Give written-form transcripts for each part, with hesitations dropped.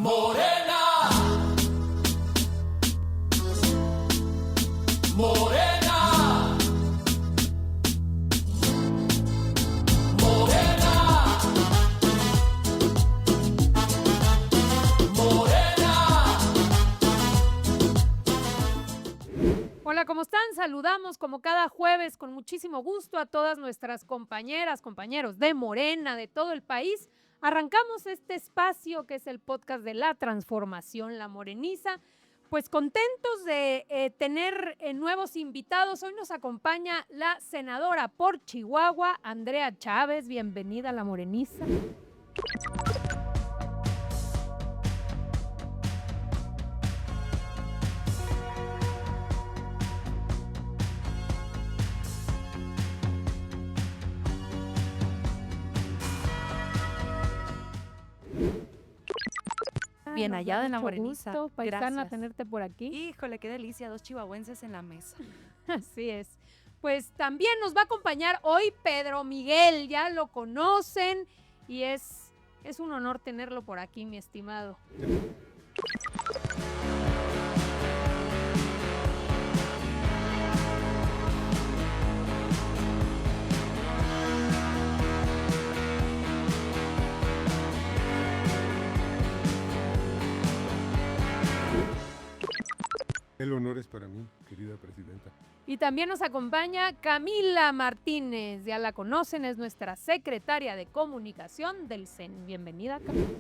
Morena, Morena, Morena, Morena. Hola, ¿cómo están? Saludamos como cada jueves con muchísimo gusto a todas nuestras compañeras, compañeros de Morena, de todo el país. Arrancamos este espacio que es el podcast de la transformación, La Moreniza. Pues contentos de tener nuevos invitados. Hoy nos acompaña la senadora por Chihuahua, Andrea Chávez. Bienvenida a La Moreniza. Bien Nos hallada da en La mucho Moreniza. gusto, paisana, Gracias. tenerte por aquí. Híjole, qué delicia, 2 chihuahuenses en la mesa. Así es. Pues también nos va a acompañar hoy Pedro Miguel, ya lo conocen y es un honor tenerlo por aquí, mi estimado. El honor es para mí, querida presidenta. Y también nos acompaña Camila Martínez, ya la conocen, es nuestra secretaria de comunicación del CEN. Bienvenida, Camila.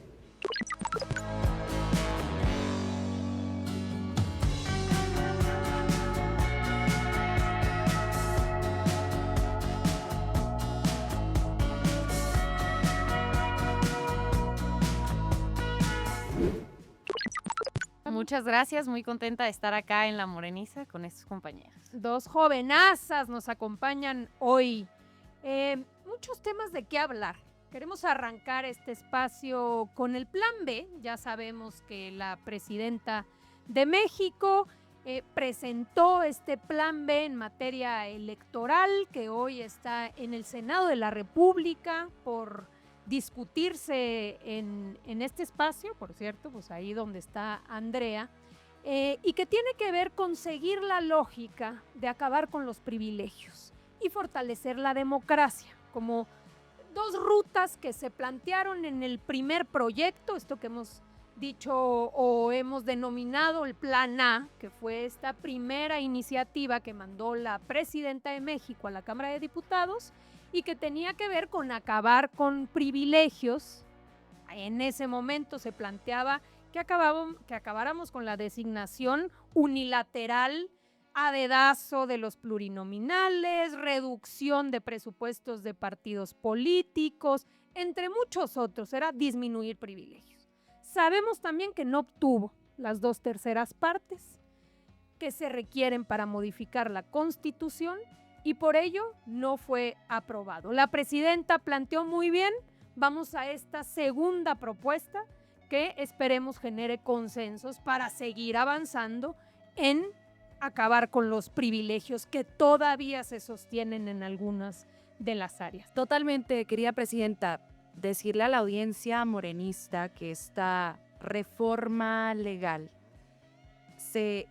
Muchas gracias, muy contenta de estar acá en La Moreniza con estos compañeros. Dos jovenazas nos acompañan hoy. Muchos temas de qué hablar. Queremos arrancar este espacio con el Plan B. Ya sabemos que la presidenta de México presentó este Plan B en materia electoral que hoy está en el Senado de la República por discutirse en este espacio, por cierto, pues ahí donde está Andrea, y que tiene que ver con seguir la lógica de acabar con los privilegios y fortalecer la democracia, como dos rutas que se plantearon en el primer proyecto, esto que hemos dicho o hemos denominado el Plan A, que fue esta primera iniciativa que mandó la presidenta de México a la Cámara de Diputados y que tenía que ver con acabar con privilegios. En ese momento se planteaba que acabáramos con la designación unilateral a dedazo de los plurinominales, reducción de presupuestos de partidos políticos, entre muchos otros, era disminuir privilegios. Sabemos también que no obtuvo las 2/3 partes que se requieren para modificar la Constitución y por ello no fue aprobado. La presidenta planteó muy bien, vamos a esta segunda propuesta que esperemos genere consensos para seguir avanzando en acabar con los privilegios que todavía se sostienen en algunas de las áreas. Totalmente, querida presidenta, decirle a la audiencia morenista que esta reforma legal se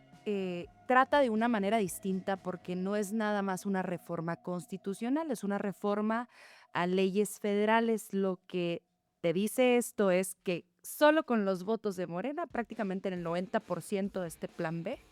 trata de una manera distinta porque no es nada más una reforma constitucional, es una reforma a leyes federales. Lo que te dice esto es que solo con los votos de Morena, prácticamente en el 90% de este Plan B,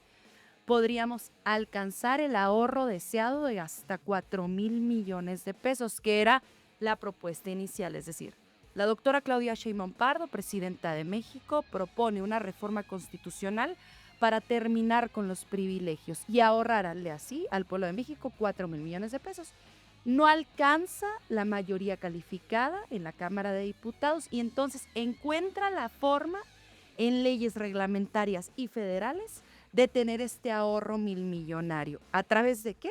podríamos alcanzar el ahorro deseado de hasta 4,000 millones de pesos, que era la propuesta inicial. Es decir, la doctora Claudia Sheinbaum Pardo, presidenta de México, propone una reforma constitucional para terminar con los privilegios y ahorrarle así al pueblo de México 4,000 millones de pesos. No alcanza la mayoría calificada en la Cámara de Diputados y entonces encuentra la forma en leyes reglamentarias y federales de tener este ahorro milmillonario. ¿A través de qué?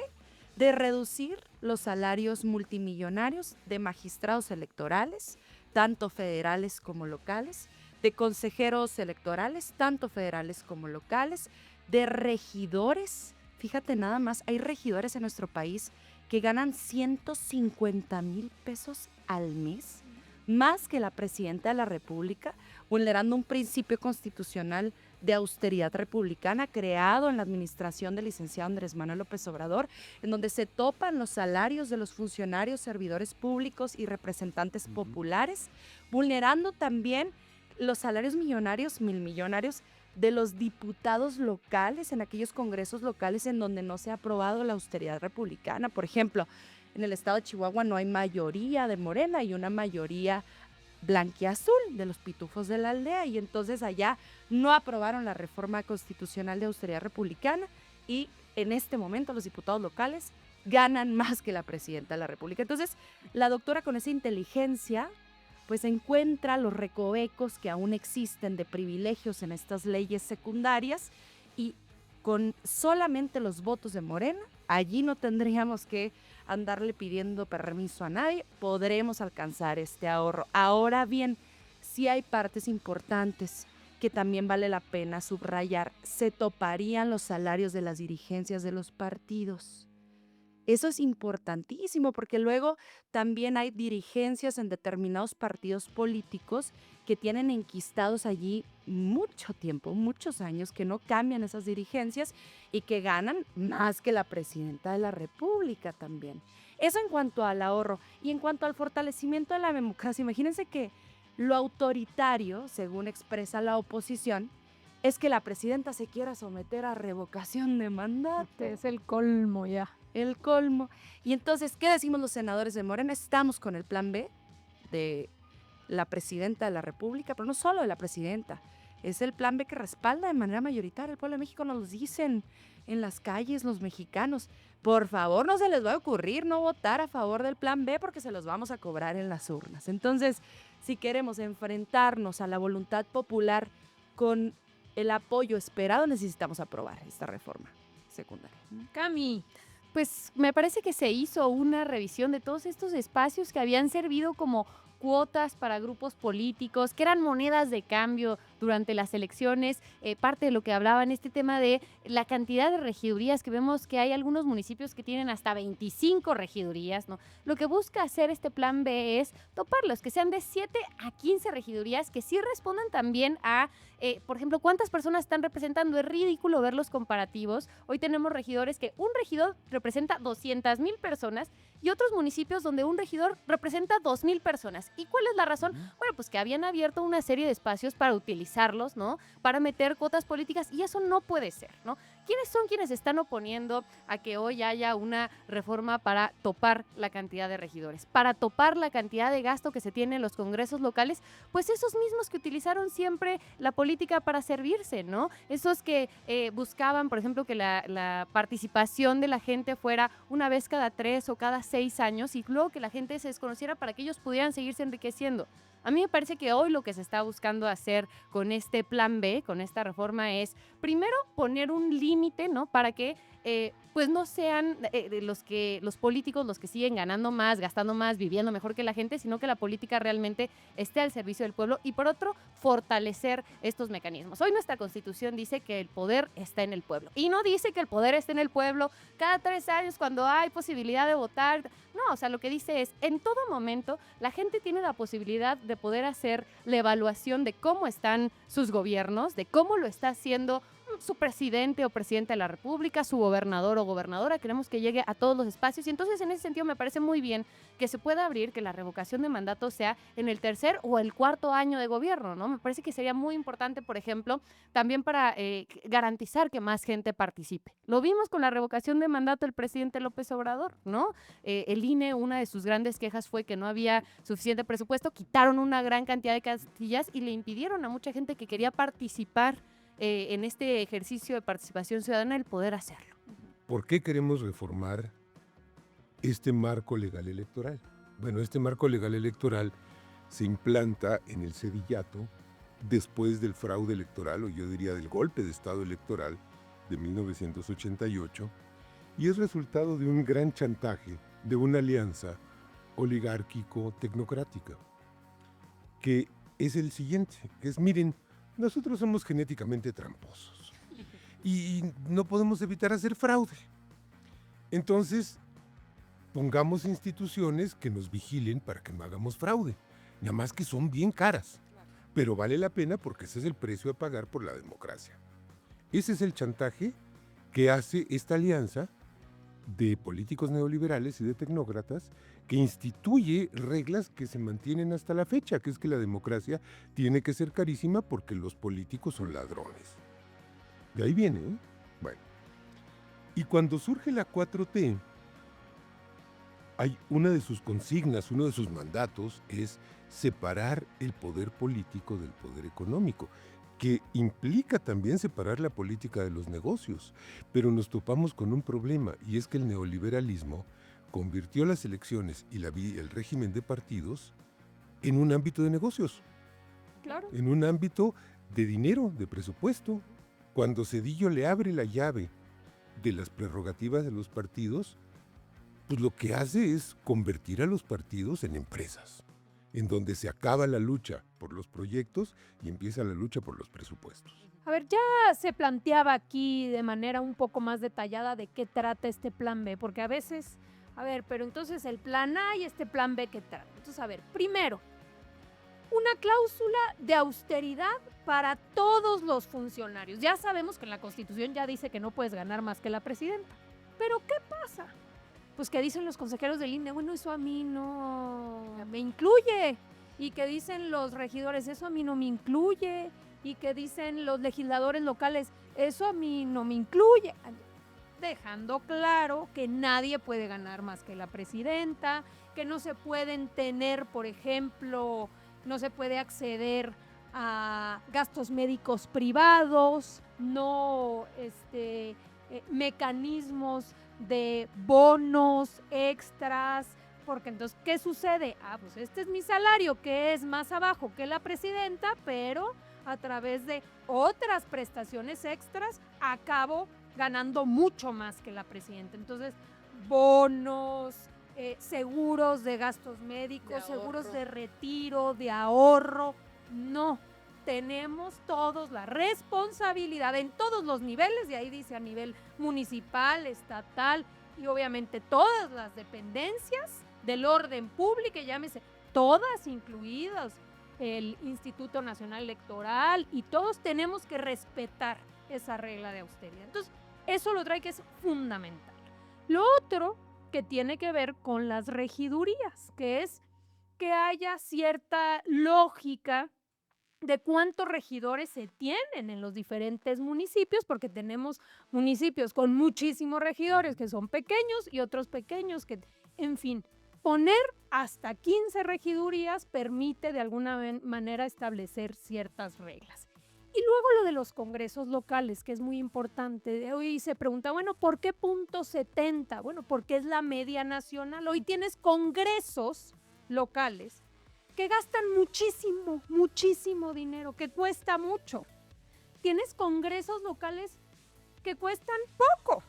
De reducir los salarios multimillonarios de magistrados electorales, tanto federales como locales, de consejeros electorales, tanto federales como locales, de regidores. Fíjate nada más, hay regidores en nuestro país que ganan 150,000 pesos al mes más que la presidenta de la República, vulnerando un principio constitucional de austeridad republicana creado en la administración del licenciado Andrés Manuel López Obrador, en donde se topan los salarios de los funcionarios, servidores públicos y representantes populares, vulnerando también los salarios millonarios, milmillonarios, de los diputados locales en aquellos congresos locales en donde no se ha aprobado la austeridad republicana. Por ejemplo, en el estado de Chihuahua no hay mayoría de Morena y una mayoría blanquiazul de los pitufos de la aldea, y entonces allá no aprobaron la reforma constitucional de austeridad republicana y en este momento los diputados locales ganan más que la presidenta de la República. Entonces, la doctora con esa inteligencia pues encuentra los recovecos que aún existen de privilegios en estas leyes secundarias, y con solamente los votos de Morena, allí no tendríamos que andarle pidiendo permiso a nadie, podremos alcanzar este ahorro. Ahora bien, sí hay partes importantes que también vale la pena subrayar. Se toparían los salarios de las dirigencias de los partidos. Eso es importantísimo porque luego también hay dirigencias en determinados partidos políticos que tienen enquistados allí mucho tiempo, muchos años, que no cambian esas dirigencias y que ganan más que la presidenta de la República también. Eso en cuanto al ahorro. Y en cuanto al fortalecimiento de la democracia, imagínense que lo autoritario, según expresa la oposición, es que la presidenta se quiera someter a revocación de mandato. Es el colmo ya. El colmo. Y entonces, ¿qué decimos los senadores de Morena? Estamos con el plan B de la presidenta de la República, pero no solo de la presidenta. Es el plan B que respalda de manera mayoritaria. El pueblo de México nos lo dicen en las calles los mexicanos. Por favor, no se les va a ocurrir no votar a favor del plan B porque se los vamos a cobrar en las urnas. Entonces, si queremos enfrentarnos a la voluntad popular con el apoyo esperado, necesitamos aprobar esta reforma secundaria. Cami. Pues me parece que se hizo una revisión de todos estos espacios que habían servido como cuotas para grupos políticos, que eran monedas de cambio durante las elecciones, parte de lo que hablaba en este tema de la cantidad de regidurías, que vemos que hay algunos municipios que tienen hasta 25 regidurías, ¿no? Lo que busca hacer este plan B es toparlos, que sean de 7 a 15 regidurías, que sí respondan también a, por ejemplo, cuántas personas están representando. Es ridículo ver los comparativos. Hoy tenemos regidores que un regidor representa 200,000 personas y otros municipios donde un regidor representa 2,000 personas. ¿Y cuál es la razón? Bueno, pues que habían abierto una serie de espacios para utilizarlos, ¿no? Para meter cuotas políticas, y eso no puede ser, ¿no? ¿Quiénes son quienes están oponiendo a que hoy haya una reforma para topar la cantidad de regidores, para topar la cantidad de gasto que se tiene en los congresos locales? Pues esos mismos que utilizaron siempre la política para servirse, ¿no? Esos que buscaban, por ejemplo, que la participación de la gente fuera una vez cada 3 o cada 6 años, y luego que la gente se desconociera para que ellos pudieran seguirse enriqueciendo. A mí me parece que hoy lo que se está buscando hacer con este plan B, con esta reforma, es primero poner un límite, ¿no? Para que pues no sean los políticos los que siguen ganando más, gastando más, viviendo mejor que la gente, sino que la política realmente esté al servicio del pueblo, y por otro, fortalecer estos mecanismos. Hoy nuestra Constitución dice que el poder está en el pueblo, y no dice que el poder esté en el pueblo cada 3 años cuando hay posibilidad de votar. No, o sea, lo que dice es, en todo momento, la gente tiene la posibilidad de poder hacer la evaluación de cómo están sus gobiernos, de cómo lo está haciendo su presidente o presidenta de la República, su gobernador o gobernadora. Queremos que llegue a todos los espacios, y entonces en ese sentido me parece muy bien que se pueda abrir que la revocación de mandato sea en el 3er o el 4.º año de gobierno, ¿no? Me parece que sería muy importante, por ejemplo, también para garantizar que más gente participe. Lo vimos con la revocación de mandato del presidente López Obrador, ¿no? El INE, una de sus grandes quejas fue que no había suficiente presupuesto, quitaron una gran cantidad de casillas y le impidieron a mucha gente que quería participar en este ejercicio de participación ciudadana el poder hacerlo. ¿Por qué queremos reformar este marco legal electoral? Bueno, este marco legal electoral se implanta en el Sedillato después del fraude electoral, o yo diría del golpe de Estado electoral de 1988, y es resultado de un gran chantaje de una alianza oligárquico-tecnocrática, que es el siguiente, que es, miren, nosotros somos genéticamente tramposos y no podemos evitar hacer fraude. Entonces, pongamos instituciones que nos vigilen para que no hagamos fraude. Nada más que son bien caras, pero vale la pena porque ese es el precio a pagar por la democracia. Ese es el chantaje que hace esta alianza de políticos neoliberales y de tecnócratas que instituye reglas que se mantienen hasta la fecha, que es que la democracia tiene que ser carísima porque los políticos son ladrones. De ahí viene, ¿eh? Bueno. Y cuando surge la 4T, hay una de sus consignas, uno de sus mandatos es separar el poder político del poder económico, que implica también separar la política de los negocios. Pero nos topamos con un problema, y es que el neoliberalismo convirtió las elecciones y el régimen de partidos en un ámbito de negocios, Claro. en un ámbito de dinero, de presupuesto. Cuando Zedillo le abre la llave de las prerrogativas de los partidos, pues lo que hace es convertir a los partidos en empresas, en donde se acaba la lucha por los proyectos y empieza la lucha por los presupuestos. A ver, ya se planteaba aquí de manera un poco más detallada de qué trata este plan B, porque a veces, a ver, pero entonces el plan A y este plan B, ¿qué trata? Entonces, a ver, primero, una cláusula de austeridad para todos los funcionarios. Ya sabemos que en la Constitución ya dice que no puedes ganar más que la presidenta. Pero ¿qué pasa? Pues que dicen los consejeros del INE, bueno, eso a mí no me incluye. Y que dicen los regidores, eso a mí no me incluye. Y que dicen los legisladores locales, eso a mí no me incluye. Dejando claro que nadie puede ganar más que la presidenta, que no se pueden tener, por ejemplo, no se puede acceder a gastos médicos privados, no mecanismos de bonos extras, porque entonces, ¿qué sucede? Pues este es mi salario, que es más abajo que la presidenta, pero a través de otras prestaciones extras acabo ganando mucho más que la presidenta. Entonces, bonos, seguros de gastos médicos, seguros de retiro, de ahorro, no. Tenemos todos la responsabilidad en todos los niveles, y ahí dice a nivel municipal, estatal y obviamente todas las dependencias del orden público, llámese todas incluidas, el Instituto Nacional Electoral, y todos tenemos que respetar esa regla de austeridad. Entonces, eso lo trae que es fundamental. Lo otro que tiene que ver con las regidurías, que es que haya cierta lógica de cuántos regidores se tienen en los diferentes municipios, porque tenemos municipios con muchísimos regidores que son pequeños y otros pequeños que, en fin, poner hasta 15 regidurías permite de alguna manera establecer ciertas reglas. Y luego lo de los congresos locales, que es muy importante. Hoy se pregunta, bueno, ¿por qué .70? Bueno, porque es la media nacional. Hoy tienes congresos locales que gastan muchísimo, muchísimo dinero, que cuesta mucho. Tienes congresos locales que cuestan poco.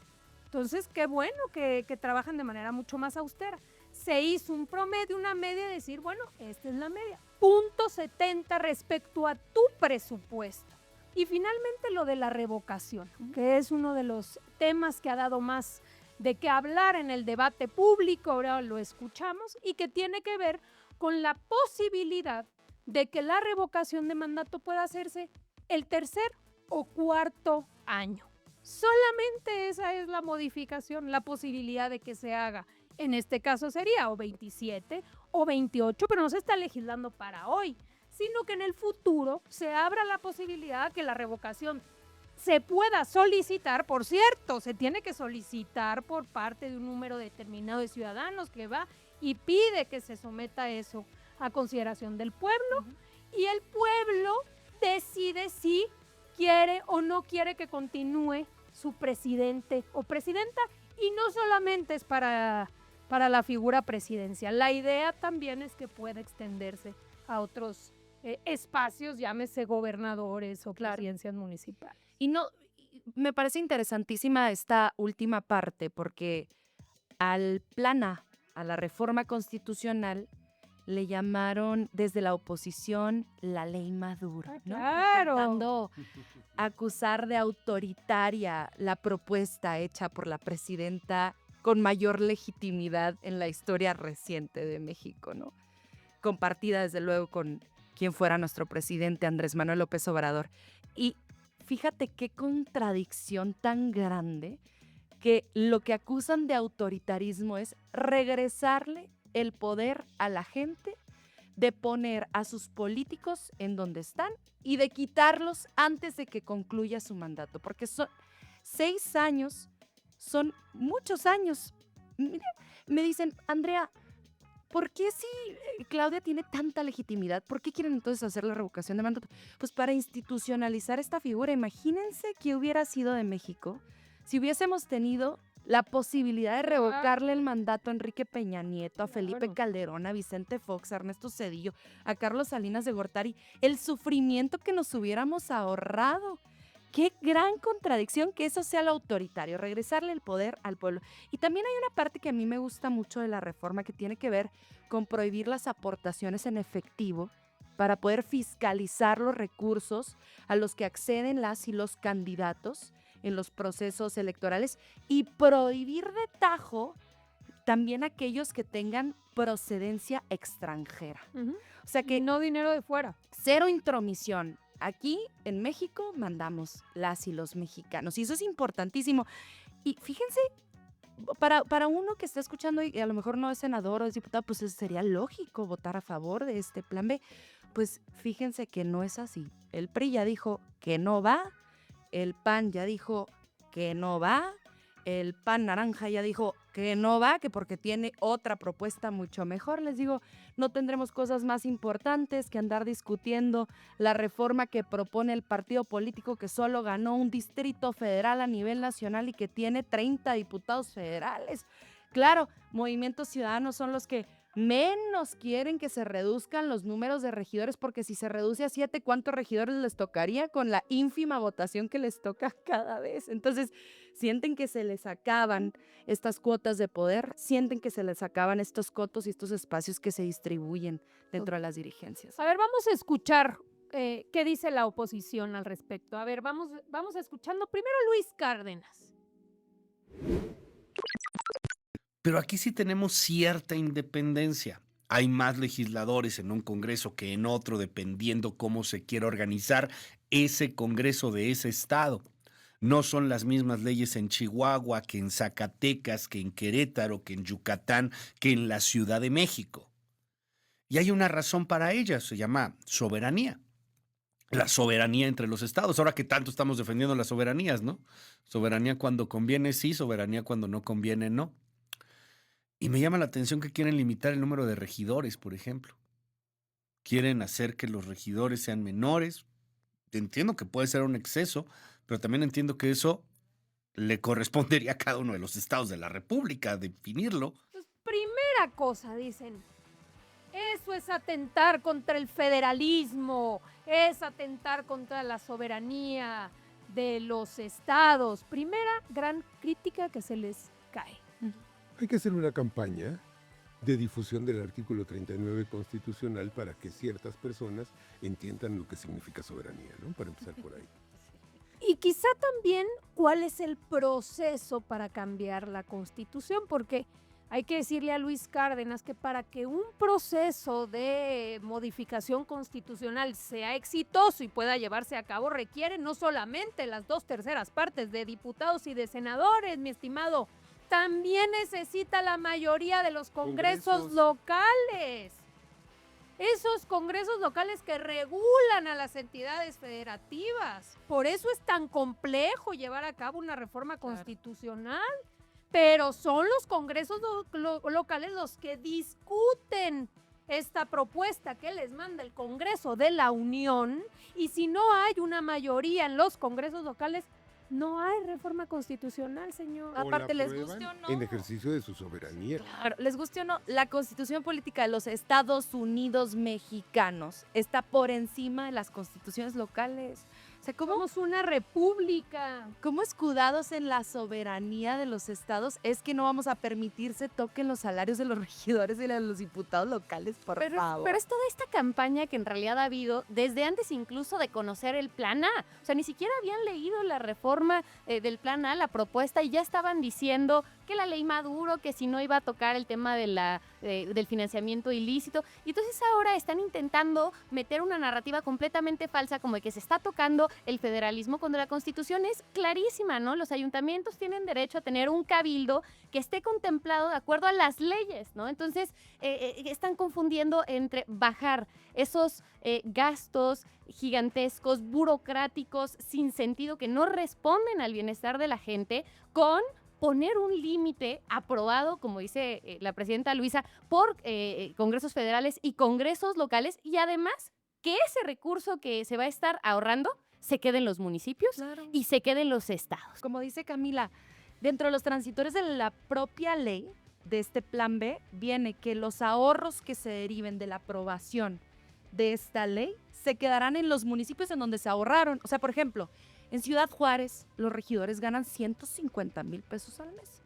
Entonces, qué bueno que trabajan de manera mucho más austera. Se hizo un promedio, una media, de decir, bueno, esta es la media. .70 respecto a tu presupuesto. Y finalmente lo de la revocación, que es uno de los temas que ha dado más de qué hablar en el debate público, ahora lo escuchamos, y que tiene que ver con la posibilidad de que la revocación de mandato pueda hacerse el tercer o cuarto año. Solamente esa es la modificación, la posibilidad de que se haga. En este caso sería o 27 o 28, pero no se está legislando para hoy, sino que en el futuro se abra la posibilidad que la revocación se pueda solicitar. Por cierto, se tiene que solicitar por parte de un número determinado de ciudadanos que va y pide que se someta eso a consideración del pueblo, y el pueblo decide si quiere o no quiere que continúe su presidente o presidenta, y no solamente es para la figura presidencial. La idea también es que pueda extenderse a otros espacios, llámese gobernadores o presidencias municipales. Y me parece interesantísima esta última parte, porque al plan A, a la reforma constitucional, le llamaron desde la oposición la ley Maduro, ¿no? Claro. Intentando acusar de autoritaria la propuesta hecha por la presidenta con mayor legitimidad en la historia reciente de México, ¿no? compartida desde luego con quien fuera nuestro presidente Andrés Manuel López Obrador. Y fíjate qué contradicción tan grande que lo que acusan de autoritarismo es regresarle el poder a la gente, de poner a sus políticos en donde están y de quitarlos antes de que concluya su mandato, porque son 6 años, son muchos años. Mira, me dicen, Andrea, ¿por qué si Claudia tiene tanta legitimidad? ¿Por qué quieren entonces hacer la revocación de mandato? Pues para institucionalizar esta figura. Imagínense que hubiera sido de México si hubiésemos tenido la posibilidad de revocarle el mandato a Enrique Peña Nieto, a Felipe Claro. Calderón, a Vicente Fox, a Ernesto Zedillo, a Carlos Salinas de Gortari, el sufrimiento que nos hubiéramos ahorrado. Qué gran contradicción que eso sea lo autoritario, regresarle el poder al pueblo. Y también hay una parte que a mí me gusta mucho de la reforma que tiene que ver con prohibir las aportaciones en efectivo para poder fiscalizar los recursos a los que acceden las y los candidatos en los procesos electorales y prohibir de tajo también aquellos que tengan procedencia extranjera. Ujú. O sea que No dinero de fuera. cero intromisión. Aquí en México mandamos las y los mexicanos y eso es importantísimo. Y fíjense, para uno que está escuchando y a lo mejor no es senador o es diputado, pues sería lógico votar a favor de este plan B. Pues fíjense que no es así. El PRI ya dijo que no va, el PAN ya dijo que no va, el PAN naranja ya dijo que no va, que porque tiene otra propuesta mucho mejor. Les digo, no tendremos cosas más importantes que andar discutiendo la reforma que propone el partido político que solo ganó un distrito federal a nivel nacional y que tiene 30 diputados federales. Claro, Movimiento Ciudadano son los que menos quieren que se reduzcan los números de regidores, porque si se reduce a 7, ¿cuántos regidores les tocaría con la ínfima votación que les toca cada vez? Entonces, sienten que se les acaban estas cuotas de poder, sienten que se les acaban estos cotos y estos espacios que se distribuyen dentro de las dirigencias. A ver, vamos a escuchar qué dice la oposición al respecto. A ver, vamos escuchando primero a Luis Cárdenas. Pero aquí sí tenemos cierta independencia. Hay más legisladores en un congreso que en otro, dependiendo cómo se quiera organizar ese congreso de ese estado. No son las mismas leyes en Chihuahua que en Zacatecas, que en Querétaro, que en Yucatán, que en la Ciudad de México. Y hay una razón para ellas, se llama soberanía. La soberanía entre los estados. Ahora que tanto estamos defendiendo las soberanías, ¿no? Soberanía cuando conviene, sí, soberanía cuando no conviene, no. Y me llama la atención que quieren limitar el número de regidores, por ejemplo. Quieren hacer que los regidores sean menores. Entiendo que puede ser un exceso, pero también entiendo que eso le correspondería a cada uno de los estados de la República definirlo. Pues, primera cosa, dicen, eso es atentar contra el federalismo, es atentar contra la soberanía de los estados. Primera gran crítica que se les cae. Hay que hacer una campaña de difusión del artículo 39 constitucional para que ciertas personas entiendan lo que significa soberanía, ¿no? Para empezar por ahí. Y quizá también cuál es el proceso para cambiar la Constitución, porque hay que decirle a Luis Cárdenas que para que un proceso de modificación constitucional sea exitoso y pueda llevarse a cabo, requiere no solamente las 2/3 partes de diputados y de senadores, mi estimado, también necesita la mayoría de los congresos locales. Esos congresos locales que regulan a las entidades federativas. Por eso es tan complejo llevar a cabo una reforma constitucional. Pero son los congresos locales los que discuten esta propuesta que les manda el Congreso de la Unión. Y si no hay una mayoría en los congresos locales, no hay reforma constitucional, señor. O Aparte, la les aprueban guste o no. en ejercicio de su soberanía. Claro, les guste o no, la Constitución Política de los Estados Unidos Mexicanos está por encima de las constituciones locales. O sea, Somos una república. ¿cómo escudados en la soberanía de los estados es que no vamos a permitir se toquen los salarios de los regidores y de los diputados locales, por favor? Pero es toda esta campaña que en realidad ha habido desde antes incluso de conocer el Plan A. O sea, ni siquiera habían leído la reforma del Plan A, la propuesta, y ya estaban diciendo que la ley Maduro, que si no iba a tocar el tema del financiamiento ilícito. Y entonces ahora están intentando meter una narrativa completamente falsa, como de que se está tocando el federalismo, cuando la Constitución es clarísima, ¿no? Los ayuntamientos tienen derecho a tener un cabildo que esté contemplado de acuerdo a las leyes, ¿no? Entonces, están confundiendo entre bajar esos gastos gigantescos, burocráticos, sin sentido, que no responden al bienestar de la gente, con poner un límite aprobado, como dice la presidenta Luisa, por congresos federales y congresos locales, y además que ese recurso que se va a estar ahorrando se quede en los municipios y se quede en los estados. Como dice Camila, dentro de los transitores de la propia ley de este plan B viene que los ahorros que se deriven de la aprobación de esta ley se quedarán en los municipios en donde se ahorraron. O sea, por ejemplo, en Ciudad Juárez los regidores ganan 150,000 pesos al mes.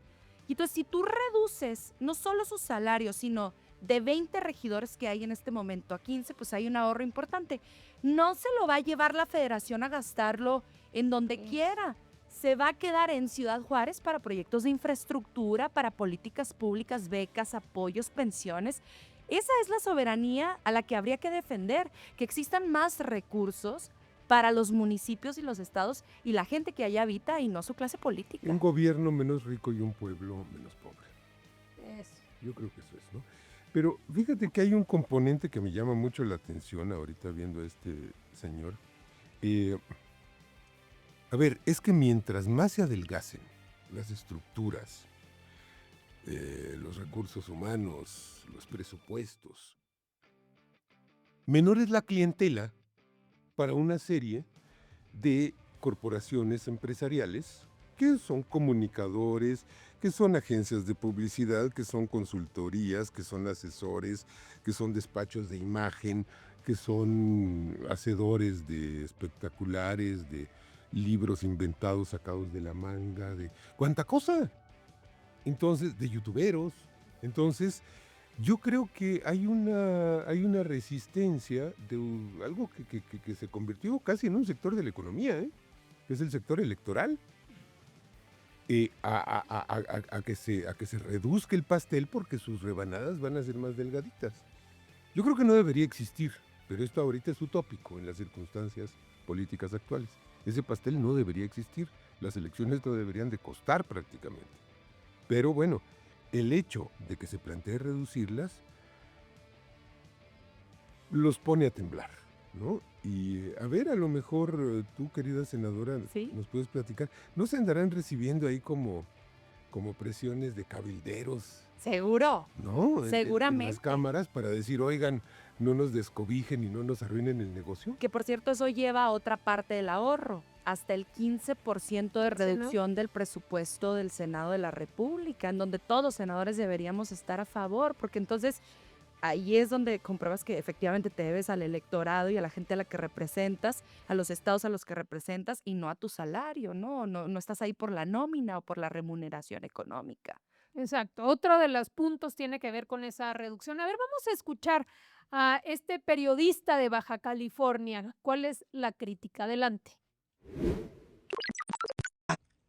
Y entonces, si tú reduces no solo su salario, sino de 20 regidores que hay en este momento a 15, pues hay un ahorro importante. No se lo va a llevar la federación a gastarlo en donde quiera. Se va a quedar en Ciudad Juárez para proyectos de infraestructura, para políticas públicas, becas, apoyos, pensiones. Esa es la soberanía a la que habría que defender, que existan más recursos para los municipios y los estados y la gente que allá habita y no su clase política. Un gobierno menos rico y un pueblo menos pobre. Eso. Yo creo que eso es, ¿no? Pero fíjate que hay un componente que me llama mucho la atención ahorita viendo a este señor. A ver, es que mientras más se adelgacen las estructuras, los recursos humanos, los presupuestos, menor es la clientela para una serie de corporaciones empresariales que son comunicadores, que son agencias de publicidad, que son consultorías, que son asesores, que son despachos de imagen, que son hacedores de espectaculares, de libros inventados, sacados de la manga, de cuánta cosa. Entonces, de youtuberos. Entonces, yo creo que hay una resistencia de algo que se convirtió casi en un sector de la economía, que es el sector electoral, a que se reduzca el pastel porque sus rebanadas van a ser más delgaditas. Yo creo que no debería existir, pero esto ahorita es utópico en las circunstancias políticas actuales. Ese pastel no debería existir, las elecciones no deberían de costar prácticamente. Pero bueno, el hecho de que se plantee reducirlas los pone a temblar, ¿no? Y a ver, a lo mejor tú, querida senadora, ¿Sí? nos puedes platicar. ¿No se andarán recibiendo ahí como presiones de cabilderos, Seguro. ¿no? Seguramente. En las cámaras para decir, oigan, no nos descobijen y no nos arruinen el negocio. Que por cierto, eso lleva a otra parte del ahorro, hasta el 15% de reducción del presupuesto del Senado de la República, en donde todos los senadores deberíamos estar a favor, porque entonces ahí es donde compruebas que efectivamente te debes al electorado y a la gente a la que representas, a los estados a los que representas y no a tu salario, ¿no? No estás ahí por la nómina o por la remuneración económica. Exacto. Otro de los puntos tiene que ver con esa reducción. A ver, vamos a escuchar a este periodista de Baja California. ¿Cuál es la crítica? Adelante.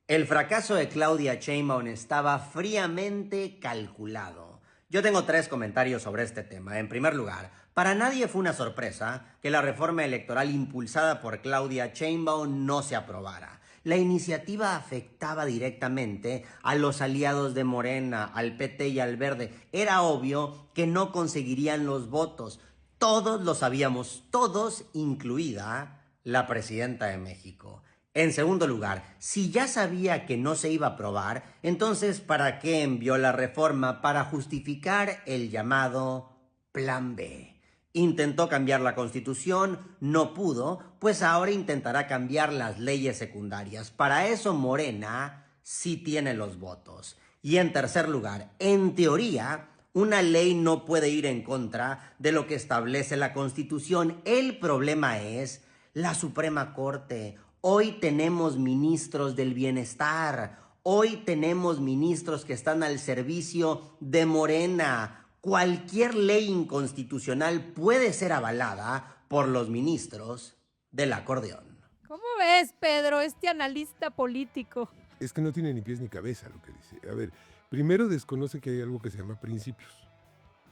El fracaso de Claudia Sheinbaum estaba fríamente calculado. Yo tengo 3 comentarios sobre este tema. En primer lugar, para nadie fue una sorpresa que la reforma electoral impulsada por Claudia Sheinbaum no se aprobara. La iniciativa afectaba directamente a los aliados de Morena, al PT y al Verde. Era obvio que no conseguirían los votos. Todos lo sabíamos, todos, incluida la presidenta de México. En segundo lugar, si ya sabía que no se iba a aprobar, entonces ¿para qué envió la reforma? Para justificar el llamado Plan B. Intentó cambiar la Constitución, no pudo, pues ahora intentará cambiar las leyes secundarias. Para eso Morena sí tiene los votos. Y en tercer lugar, en teoría, una ley no puede ir en contra de lo que establece la Constitución. El problema es la Suprema Corte. Hoy tenemos ministros del bienestar. Hoy tenemos ministros que están al servicio de Morena. Cualquier ley inconstitucional puede ser avalada por los ministros del acordeón. ¿Cómo ves, Pedro, este analista político? Es que no tiene ni pies ni cabeza lo que dice. A ver, Primero, desconoce que hay algo que se llama principios.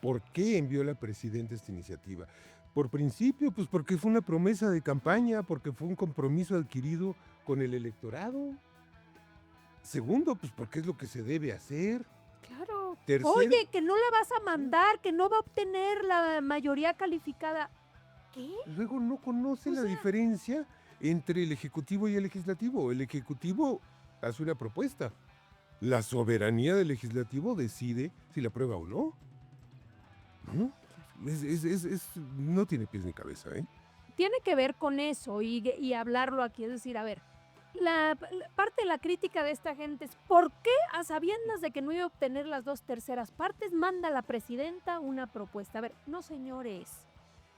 ¿Por qué envió la presidenta esta iniciativa? Por principio, pues porque fue una promesa de campaña, porque fue un compromiso adquirido con el electorado. Segundo, pues porque es lo que se debe hacer. Claro. Tercero, Oye, que no la vas a mandar, que no va a obtener la mayoría calificada. ¿Qué? luego no conoce O la sea- diferencia entre el Ejecutivo y el Legislativo. El Ejecutivo hace una propuesta. La soberanía del Legislativo decide si la aprueba o no. ¿No? No tiene pies ni cabeza, ¿eh? Tiene que ver con eso y hablarlo aquí. Es decir, a ver, parte de la crítica de esta gente es ¿por qué a sabiendas de que no iba a obtener las 2/3 partes manda la presidenta una propuesta? A ver, no señores,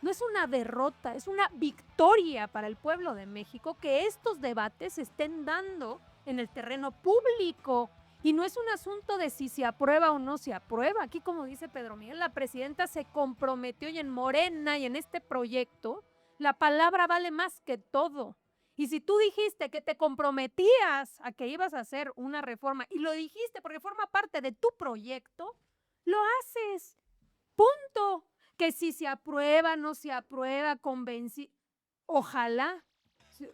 no es una derrota, es una victoria para el pueblo de México que estos debates se estén dando en el terreno público. Y no es un asunto de si se aprueba o no se aprueba. Aquí, como dice Pedro Miguel, la presidenta se comprometió y en Morena y en este proyecto, la palabra vale más que todo. Y si tú dijiste que te comprometías a que ibas a hacer una reforma y lo dijiste porque forma parte de tu proyecto, lo haces. Punto. Que si se aprueba, no se aprueba, ojalá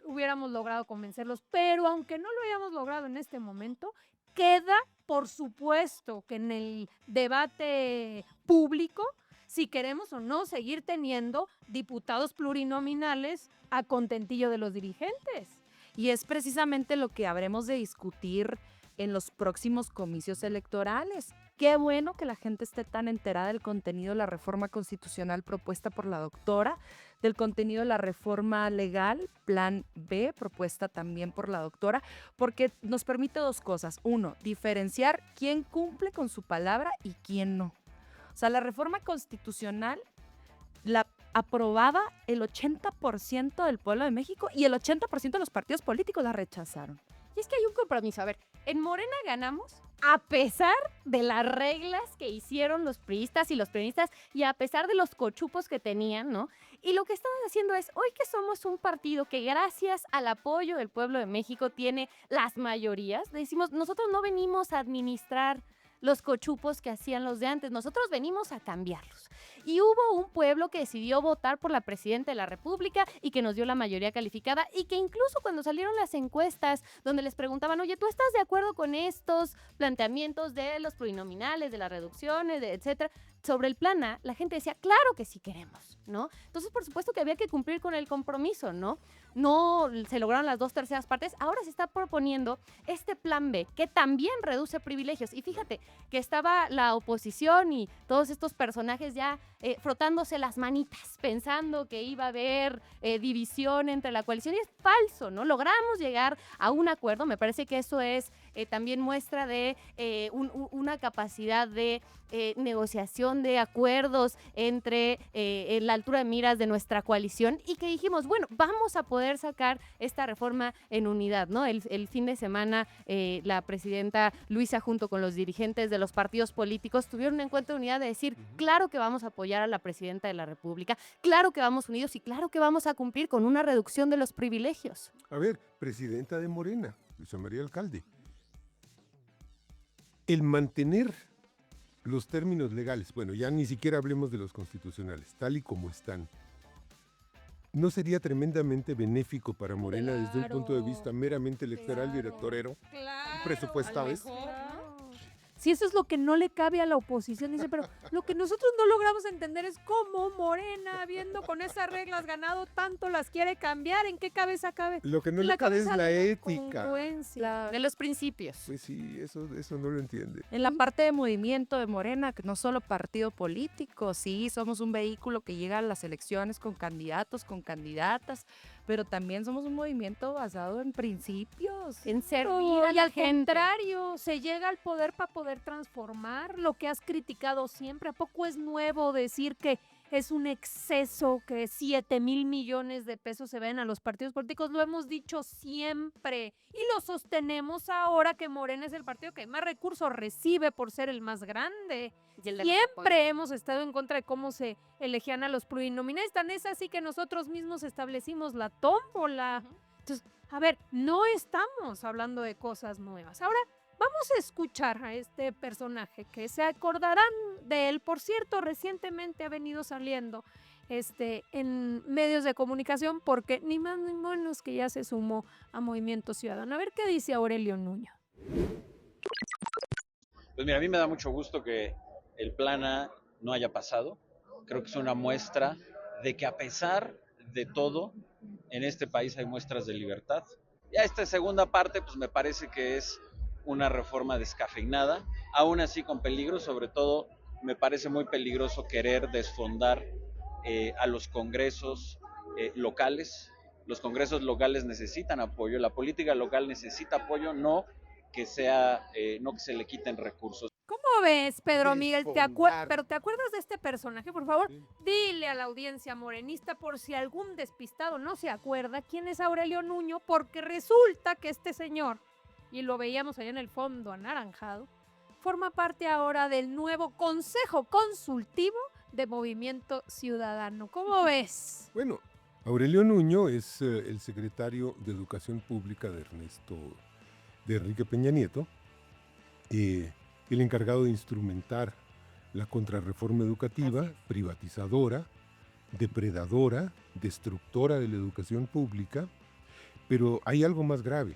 hubiéramos logrado convencerlos, pero aunque no lo hayamos logrado en este momento, queda, por supuesto, que en el debate público, si queremos o no seguir teniendo diputados plurinominales a contentillo de los dirigentes. Y es precisamente lo que habremos de discutir en los próximos comicios electorales. Qué bueno que la gente esté tan enterada del contenido de la reforma constitucional propuesta por la doctora, del contenido de la reforma legal, Plan B, propuesta también por la doctora, porque nos permite dos cosas. Uno, diferenciar quién cumple con su palabra y quién no. O sea, la reforma constitucional la aprobaba el 80% del pueblo de México y el 80% de los partidos políticos la rechazaron. Y es que hay un compromiso. A ver, en Morena ganamos a pesar de las reglas que hicieron los priistas y los prianistas y a pesar de los cochupos que tenían, ¿no? Y lo que estamos haciendo es, hoy que somos un partido que gracias al apoyo del pueblo de México tiene las mayorías, decimos, nosotros no venimos a administrar los cochupos que hacían los de antes, nosotros venimos a cambiarlos. Y hubo un pueblo que decidió votar por la presidenta de la República y que nos dio la mayoría calificada y que incluso cuando salieron las encuestas donde les preguntaban, oye, ¿tú estás de acuerdo con estos planteamientos de los plurinominales, de las reducciones, etcétera? Sobre el plan A, la gente decía, claro que sí queremos, ¿no? Entonces, por supuesto que había que cumplir con el compromiso, ¿no? No se lograron las 2/3 partes, ahora se está proponiendo este plan B, que también reduce privilegios. Y fíjate que estaba la oposición y todos estos personajes ya frotándose las manitas, pensando que iba a haber división entre la coalición, y es falso, ¿no? Logramos llegar a un acuerdo, me parece que eso es también muestra de una capacidad de negociación de acuerdos entre la altura de miras de nuestra coalición y que dijimos, bueno, vamos a poder sacar esta reforma en unidad, ¿no? El fin de semana la presidenta Luisa junto con los dirigentes de los partidos políticos tuvieron un encuentro de unidad de decir, claro que vamos a apoyar a la presidenta de la República, claro que vamos unidos y claro que vamos a cumplir con una reducción de los privilegios. A ver, presidenta de Morena, Luisa María Alcalde. El mantener los términos legales, bueno, ya ni siquiera hablemos de los constitucionales, tal y como están, ¿no sería tremendamente benéfico para Morena desde un punto de vista meramente electoral y electorero? Presupuestal, ¿ves? Si eso es lo que no le cabe a la oposición, dice, pero lo que nosotros no logramos entender es cómo Morena, habiendo con esas reglas ganado tanto, las quiere cambiar. ¿En qué cabeza cabe? Lo que no En la le cabe es cabeza la de la ética. congruencia. De los principios. Pues sí, eso no lo entiende. En la parte de movimiento de Morena, que no solo partido político, sí, somos un vehículo que llega a las elecciones con candidatos, con candidatas, pero también somos un movimiento basado en principios. En servir No, a y la al gente. contrario, se llega al poder para poder transformar lo que has criticado siempre. ¿A poco es nuevo decir que es un exceso que 7,000 millones de pesos se ven a los partidos políticos? Lo hemos dicho siempre y lo sostenemos ahora que Morena es el partido que más recursos recibe por ser el más grande. Y el de Siempre hemos estado en contra de cómo se elegían a los plurinominales. Tan es así que nosotros mismos establecimos la tómbola. Entonces, a ver, no estamos hablando de cosas nuevas. Ahora, Vamos a escuchar a este personaje que se acordarán de él. Por cierto, recientemente ha venido saliendo en medios de comunicación porque ni más ni menos que ya se sumó a Movimiento Ciudadano. A ver qué dice Aurelio Nuño. Pues mira, a mí me da mucho gusto que el Plan A no haya pasado. Creo que es una muestra de que a pesar de todo, en este país hay muestras de libertad. Ya esta segunda parte, pues me parece que es una reforma descafeinada, aún así con peligro, sobre todo me parece muy peligroso querer desfondar a los congresos locales. Los congresos locales necesitan apoyo, la política local necesita apoyo, no que se le quiten recursos. ¿Cómo ves, Pedro Miguel? Desfondar. ¿Pero te acuerdas de este personaje? Por favor, Sí. dile a la audiencia morenista, por si algún despistado no se acuerda, quién es Aurelio Nuño, porque resulta que este señor, y lo veíamos allá en el fondo anaranjado, forma parte ahora del nuevo Consejo Consultivo de Movimiento Ciudadano. ¿Cómo ves? Bueno, Aurelio Nuño es el secretario de Educación Pública de Enrique Peña Nieto, el encargado de instrumentar la contrarreforma educativa, privatizadora, depredadora, destructora de la educación pública, pero hay algo más grave.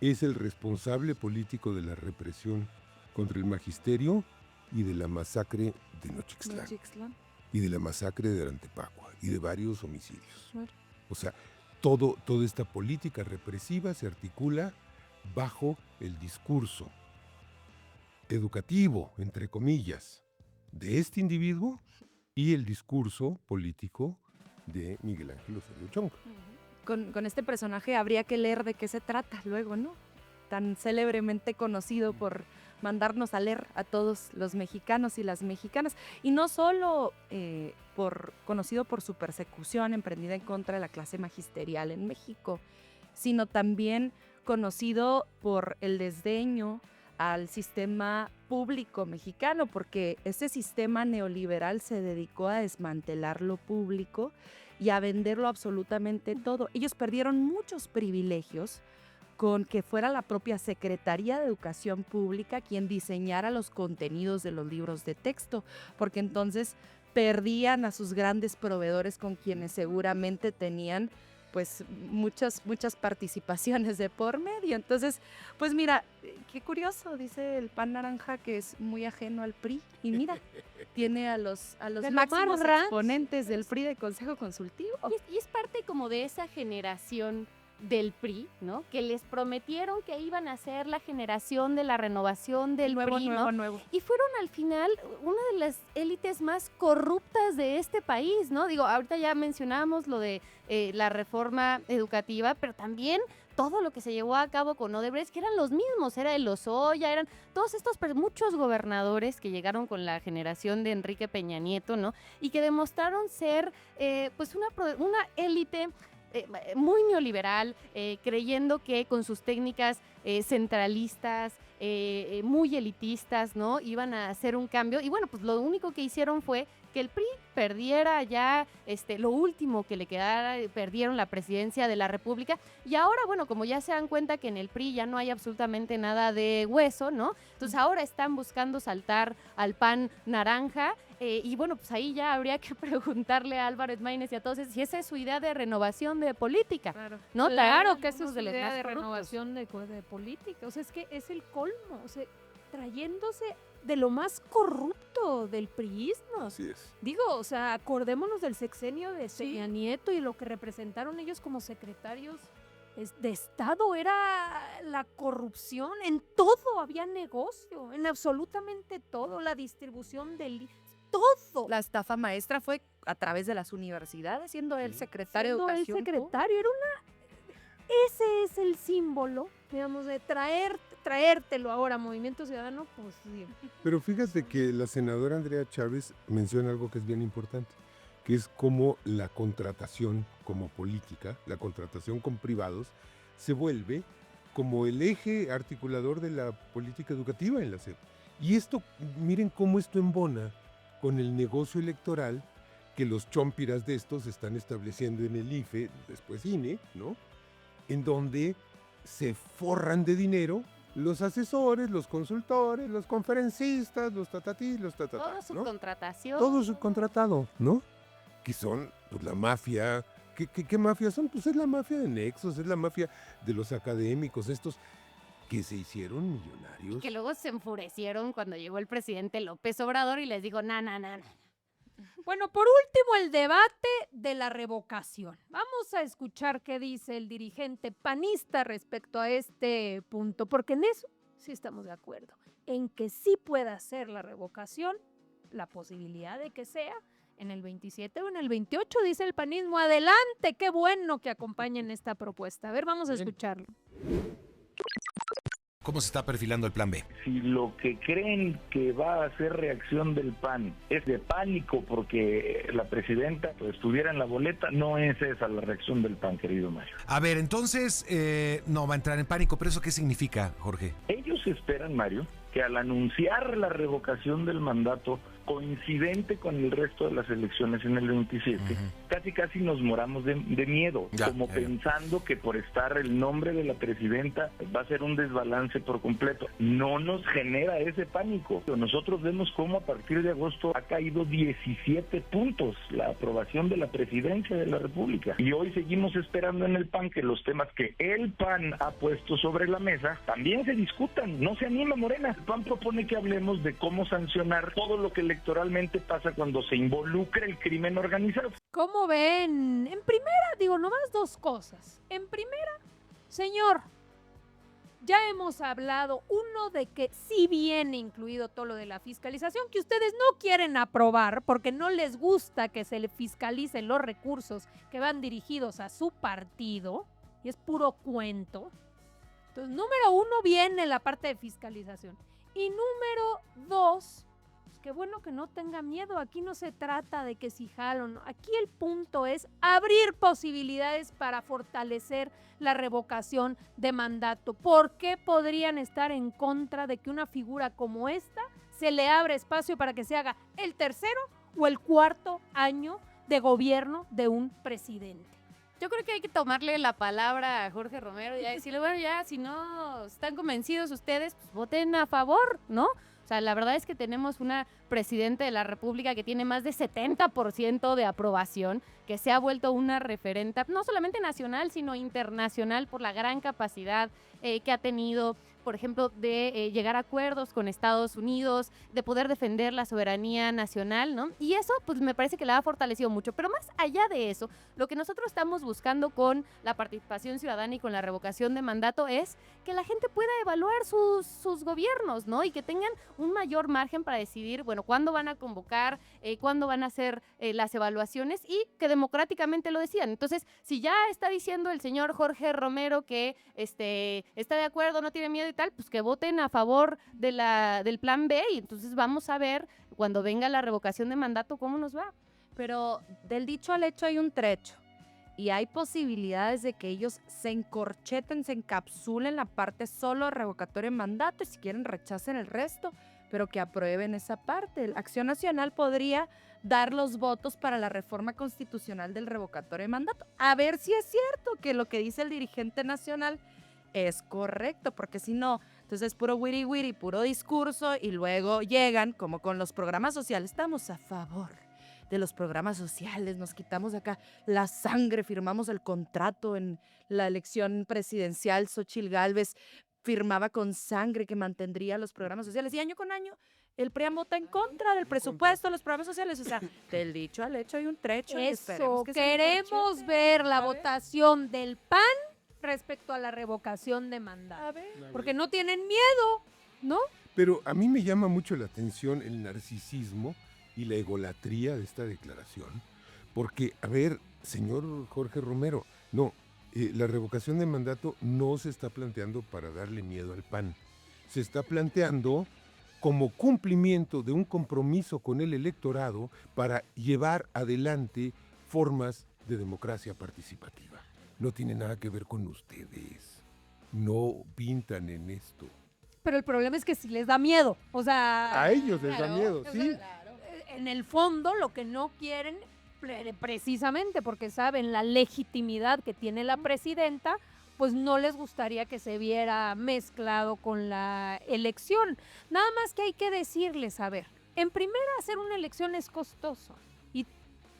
Es el responsable político de la represión contra el magisterio y de la masacre de Nochixtlán y de la masacre de Antepacua y de varios homicidios. O sea, toda esta política represiva se articula bajo el discurso educativo, entre comillas, de este individuo y el discurso político de Miguel Ángel Osorio Chong. Con este personaje habría que leer de qué se trata luego, ¿no? Tan célebremente conocido por mandarnos a leer a todos los mexicanos y las mexicanas. Y no solo conocido por su persecución emprendida en contra de la clase magisterial en México, sino también conocido por el desdeño al sistema público mexicano, porque ese sistema neoliberal se dedicó a desmantelar lo público y a venderlo absolutamente todo. Ellos perdieron muchos privilegios con que fuera la propia Secretaría de Educación Pública quien diseñara los contenidos de los libros de texto, porque entonces perdían a sus grandes proveedores con quienes seguramente tenían pues muchas participaciones de por medio. Entonces, pues mira, qué curioso, dice el PAN Naranja que es muy ajeno al PRI. Y mira, tiene a los De lo máximos más rancio. exponentes del PRI de Consejo Consultivo. Y es parte como de esa generación del PRI, ¿no? Que les prometieron que iban a ser la generación de la renovación del PRI, ¿no? nuevo. Y fueron al final una de las élites más corruptas de este país, ¿no? Digo, ahorita ya mencionábamos lo de la reforma educativa, pero también todo lo que se llevó a cabo con Odebrecht, que eran los mismos, era el Lozoya, eran todos estos, muchos gobernadores que llegaron con la generación de Enrique Peña Nieto, ¿no? Y que demostraron ser, pues, una élite muy neoliberal, creyendo que con sus técnicas centralistas, muy elitistas, ¿no? Iban a hacer un cambio. Y bueno, pues lo único que hicieron fue que el PRI perdiera ya lo último que le quedara, perdieron la presidencia de la República. Y ahora, bueno, como ya se dan cuenta que en el PRI ya no hay absolutamente nada de hueso, ¿no? Entonces ahora están buscando saltar al PAN naranja. Y bueno, pues ahí ya habría que preguntarle a Álvaro Maínez y a todos si esa es su idea de renovación de política. Claro, ¿No? claro Tan que esa es de la los idea más de corruptos. renovación de política. O sea, es que es el colmo. O sea, trayéndose de lo más corrupto del priismo. Así es. Digo, o sea, acordémonos del sexenio de Peña Nieto y lo que representaron ellos como secretarios de Estado. Era la corrupción. En todo había negocio, en absolutamente todo. La distribución del... Todo. La estafa maestra fue a través de las universidades, siendo el secretario Siendo de el Educación. secretario, era ese es el símbolo, digamos, de traértelo ahora a Movimiento Ciudadano, pues sí. Pero fíjate que la senadora Andrea Chávez menciona algo que es bien importante, que es cómo la contratación como política, la contratación con privados, se vuelve como el eje articulador de la política educativa en la SEP. Y esto, miren cómo esto embona con el negocio electoral que los chompiras de estos están estableciendo en el IFE, después INE, ¿no? En donde se forran de dinero los asesores, los consultores, los conferencistas, los tatatí, los tatatá, Todo su ¿no? contratación. Todo subcontratado, ¿no? Que son pues, la mafia. ¿Qué mafia son? Pues es la mafia de Nexos, es la mafia de los académicos, estos que se hicieron millonarios. Que luego se enfurecieron cuando llegó el presidente López Obrador y les dijo, na. Bueno, por último, el debate de la revocación. Vamos a escuchar qué dice el dirigente panista respecto a este punto, porque en eso sí estamos de acuerdo, en que sí pueda ser la revocación, la posibilidad de que sea en el 27 o en el 28, dice el panismo. Adelante, qué bueno que acompañen esta propuesta. A ver, vamos a escucharlo. ¿Cómo se está perfilando el plan B? Si lo que creen que va a ser reacción del PAN es de pánico porque la presidenta estuviera en la boleta, no es esa la reacción del PAN, querido Mario. A ver, entonces no va a entrar en pánico, pero ¿eso qué significa, Jorge? Ellos esperan, Mario, que al anunciar la revocación del mandato coincidente con el resto de las elecciones en el 27, casi nos moramos de miedo, como pensando que por estar el nombre de la presidenta va a ser un desbalance por completo. No nos genera ese pánico. Nosotros vemos cómo a partir de agosto ha caído 17 puntos la aprobación de la presidencia de la República. Y hoy seguimos esperando en el PAN que los temas que el PAN ha puesto sobre la mesa también se discutan. No se anima Morena. El PAN propone que hablemos de cómo sancionar todo lo que electoralmente pasa cuando se involucra el crimen organizado. ¿Cómo ven? En primera, digo, nomás dos cosas. En primera, señor, ya hemos hablado, uno, de que sí viene incluido todo lo de la fiscalización, que ustedes no quieren aprobar porque no les gusta que se le fiscalicen los recursos que van dirigidos a su partido, y es puro cuento. Entonces, número uno, viene la parte de fiscalización. Y número dos, pues qué bueno que no tenga miedo. Aquí no se trata de que si jalo, no. Aquí el punto es abrir posibilidades para fortalecer la revocación de mandato. ¿Por qué podrían estar en contra de que una figura como esta se le abra espacio para que se haga el tercero o el cuarto año de gobierno de un presidente? Yo creo que hay que tomarle la palabra a Jorge Romero y decirle, bueno, ya, si no están convencidos ustedes, pues voten a favor, ¿no? O sea, la verdad es que tenemos una presidenta de la República que tiene más de 70% de aprobación, que se ha vuelto una referente, no solamente nacional, sino internacional por la gran capacidad que ha tenido, por ejemplo, de llegar a acuerdos con Estados Unidos, de poder defender la soberanía nacional, ¿no? Y eso, pues, me parece que la ha fortalecido mucho. Pero más allá de eso, lo que nosotros estamos buscando con la participación ciudadana y con la revocación de mandato es que la gente pueda evaluar sus gobiernos, ¿no? Y que tengan un mayor margen para decidir, bueno, cuándo van a convocar, cuándo van a hacer las evaluaciones y que democráticamente lo decidan. Entonces, si ya está diciendo el señor Jorge Romero que está de acuerdo, no tiene miedo y tal, pues que voten a favor del plan B y entonces vamos a ver cuando venga la revocación de mandato cómo nos va. Pero del dicho al hecho hay un trecho y hay posibilidades de que ellos se encorcheten, se encapsulen la parte solo revocatoria de mandato y si quieren rechacen el resto, pero que aprueben esa parte. La Acción Nacional podría dar los votos para la reforma constitucional del revocatorio de mandato. A ver si es cierto que lo que dice el dirigente nacional es correcto, porque si no, entonces es puro wiri wiri, puro discurso y luego llegan como con los programas sociales. Estamos a favor de los programas sociales, nos quitamos acá la sangre, firmamos el contrato en la elección presidencial. Xóchitl Gálvez firmaba con sangre que mantendría los programas sociales y año con año el PRIAN vota en contra del presupuesto de los programas sociales. O sea, del dicho al hecho hay un trecho. Eso, queremos ver la votación del PAN respecto a la revocación de mandato. Porque no tienen miedo, ¿no? Pero a mí me llama mucho la atención el narcisismo y la egolatría de esta declaración. Porque, a ver, señor Jorge Romero, no, la revocación de mandato no se está planteando para darle miedo al PAN. Se está planteando como cumplimiento de un compromiso con el electorado para llevar adelante formas de democracia participativa. No tiene nada que ver con ustedes. No pintan en esto. Pero el problema es que sí les da miedo. O sea, a ellos les da miedo, sí. En el fondo lo que no quieren, precisamente porque saben la legitimidad que tiene la presidenta, pues no les gustaría que se viera mezclado con la elección. Nada más que hay que decirles, a ver, en primera, hacer una elección es costoso y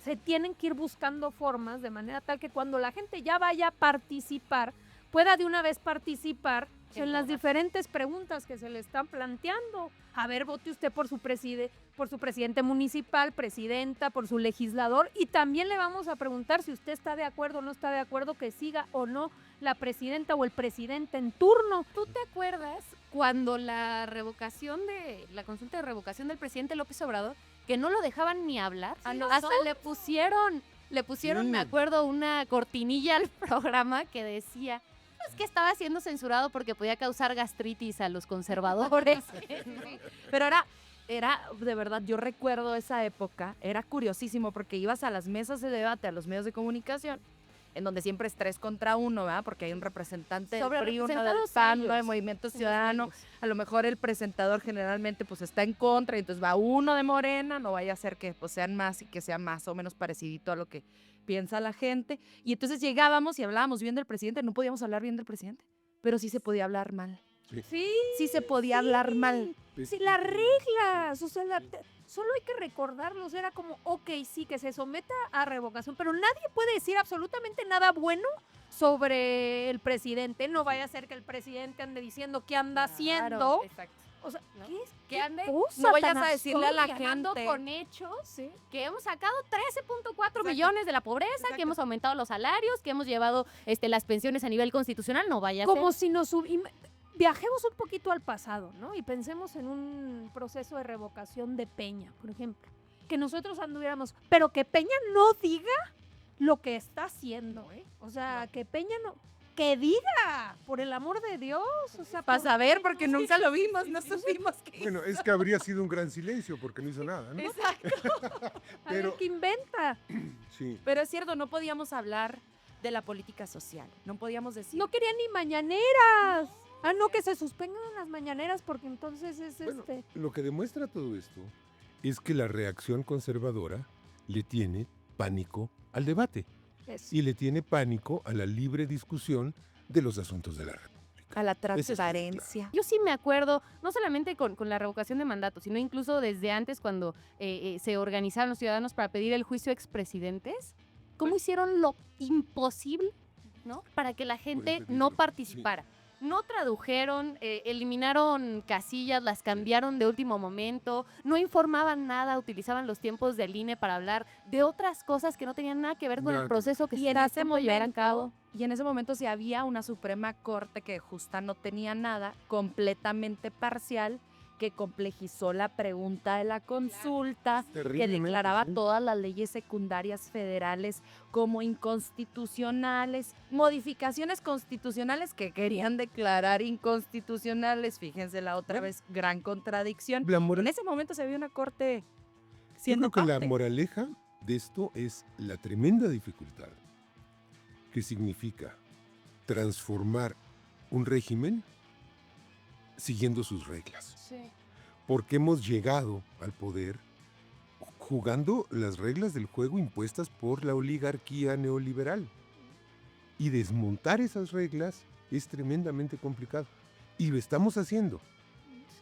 se tienen que ir buscando formas de manera tal que cuando la gente ya vaya a participar, pueda de una vez participar en las diferentes preguntas que se le están planteando. A ver, vote usted por su presidente municipal, presidenta, por su legislador, y también le vamos a preguntar si usted está de acuerdo o no está de acuerdo que siga o no la presidenta o el presidente en turno. ¿Tú te acuerdas cuando la consulta de revocación del presidente López Obrador, que no lo dejaban ni hablar? Hasta le pusieron, me acuerdo, una cortinilla al programa que decía pues, que estaba siendo censurado porque podía causar gastritis a los conservadores. Pero era, de verdad, yo recuerdo esa época, era curiosísimo porque ibas a las mesas de debate, a los medios de comunicación, en donde siempre es 3 contra 1, ¿verdad? Porque hay un representante del PRI, uno del PAN, uno del Movimiento Ciudadano. A lo mejor el presentador generalmente pues está en contra y entonces va uno de Morena, no vaya a ser que pues, sean más y que sea más o menos parecidito a lo que piensa la gente. Y entonces llegábamos y hablábamos bien del presidente, no podíamos hablar bien del presidente, pero sí se podía hablar mal. Sí se podía hablar mal. Sí, las reglas, o sea, solo hay que recordarlos, era como, ok, sí, que se someta a revocación, pero nadie puede decir absolutamente nada bueno sobre el presidente, no vaya a ser que el presidente ande diciendo qué anda haciendo. Exacto. O sea, ¿No? ¿qué es? Que ande, no vayas a decirle a la hablando gente con hechos que hemos sacado 13.4 millones de la pobreza, que hemos aumentado los salarios, que hemos llevado las pensiones a nivel constitucional, no vaya a ser. Como si viajemos un poquito al pasado, ¿no? Y pensemos en un proceso de revocación de Peña, por ejemplo. Que nosotros anduviéramos, pero que Peña no diga lo que está haciendo, ¿eh? O sea, que Peña no... ¡Que diga! Por el amor de Dios. O sea, para saber, porque nunca lo vimos, no supimos qué. Bueno, es que habría sido un gran silencio porque no hizo nada, ¿no? Exacto. A ver qué inventa. Sí. Pero es cierto, no podíamos hablar de la política social, no podíamos decir... No querían ni mañaneras. Ah, no, que se suspendan las mañaneras porque entonces es Bueno, lo que demuestra todo esto es que la reacción conservadora le tiene pánico al debate y le tiene pánico a la libre discusión de los asuntos de la República. A la transparencia. Yo sí me acuerdo, no solamente con la revocación de mandato, sino incluso desde antes cuando se organizaron los ciudadanos para pedir el juicio a expresidentes, cómo hicieron lo imposible, ¿no? Para que la gente no participara. No tradujeron, eliminaron casillas, las cambiaron de último momento, no informaban nada, utilizaban los tiempos del INE para hablar de otras cosas que no tenían nada que ver con el proceso que se está haciendo llevar a cabo. Y en ese momento si había una Suprema Corte que justa no tenía nada, completamente parcial, que complejizó la pregunta de la consulta, que declaraba todas las leyes secundarias federales como inconstitucionales, modificaciones constitucionales que querían declarar inconstitucionales. Fíjense la otra vez, gran contradicción. En ese momento se vio una corte siendo Yo creo que parte. la moraleja de esto es la tremenda dificultad que significa transformar un régimen siguiendo sus reglas. Porque hemos llegado al poder jugando las reglas del juego impuestas por la oligarquía neoliberal. Y desmontar esas reglas es tremendamente complicado. Y lo estamos haciendo.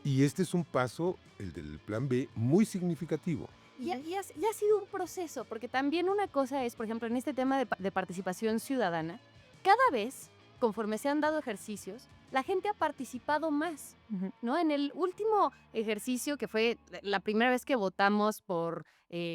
Y este es un paso, el del plan B, muy significativo. Y ha sido un proceso, porque también una cosa es, por ejemplo, en este tema de participación ciudadana, cada vez, conforme se han dado ejercicios, la gente ha participado más, ¿no? En el último ejercicio, que fue la primera vez que votamos por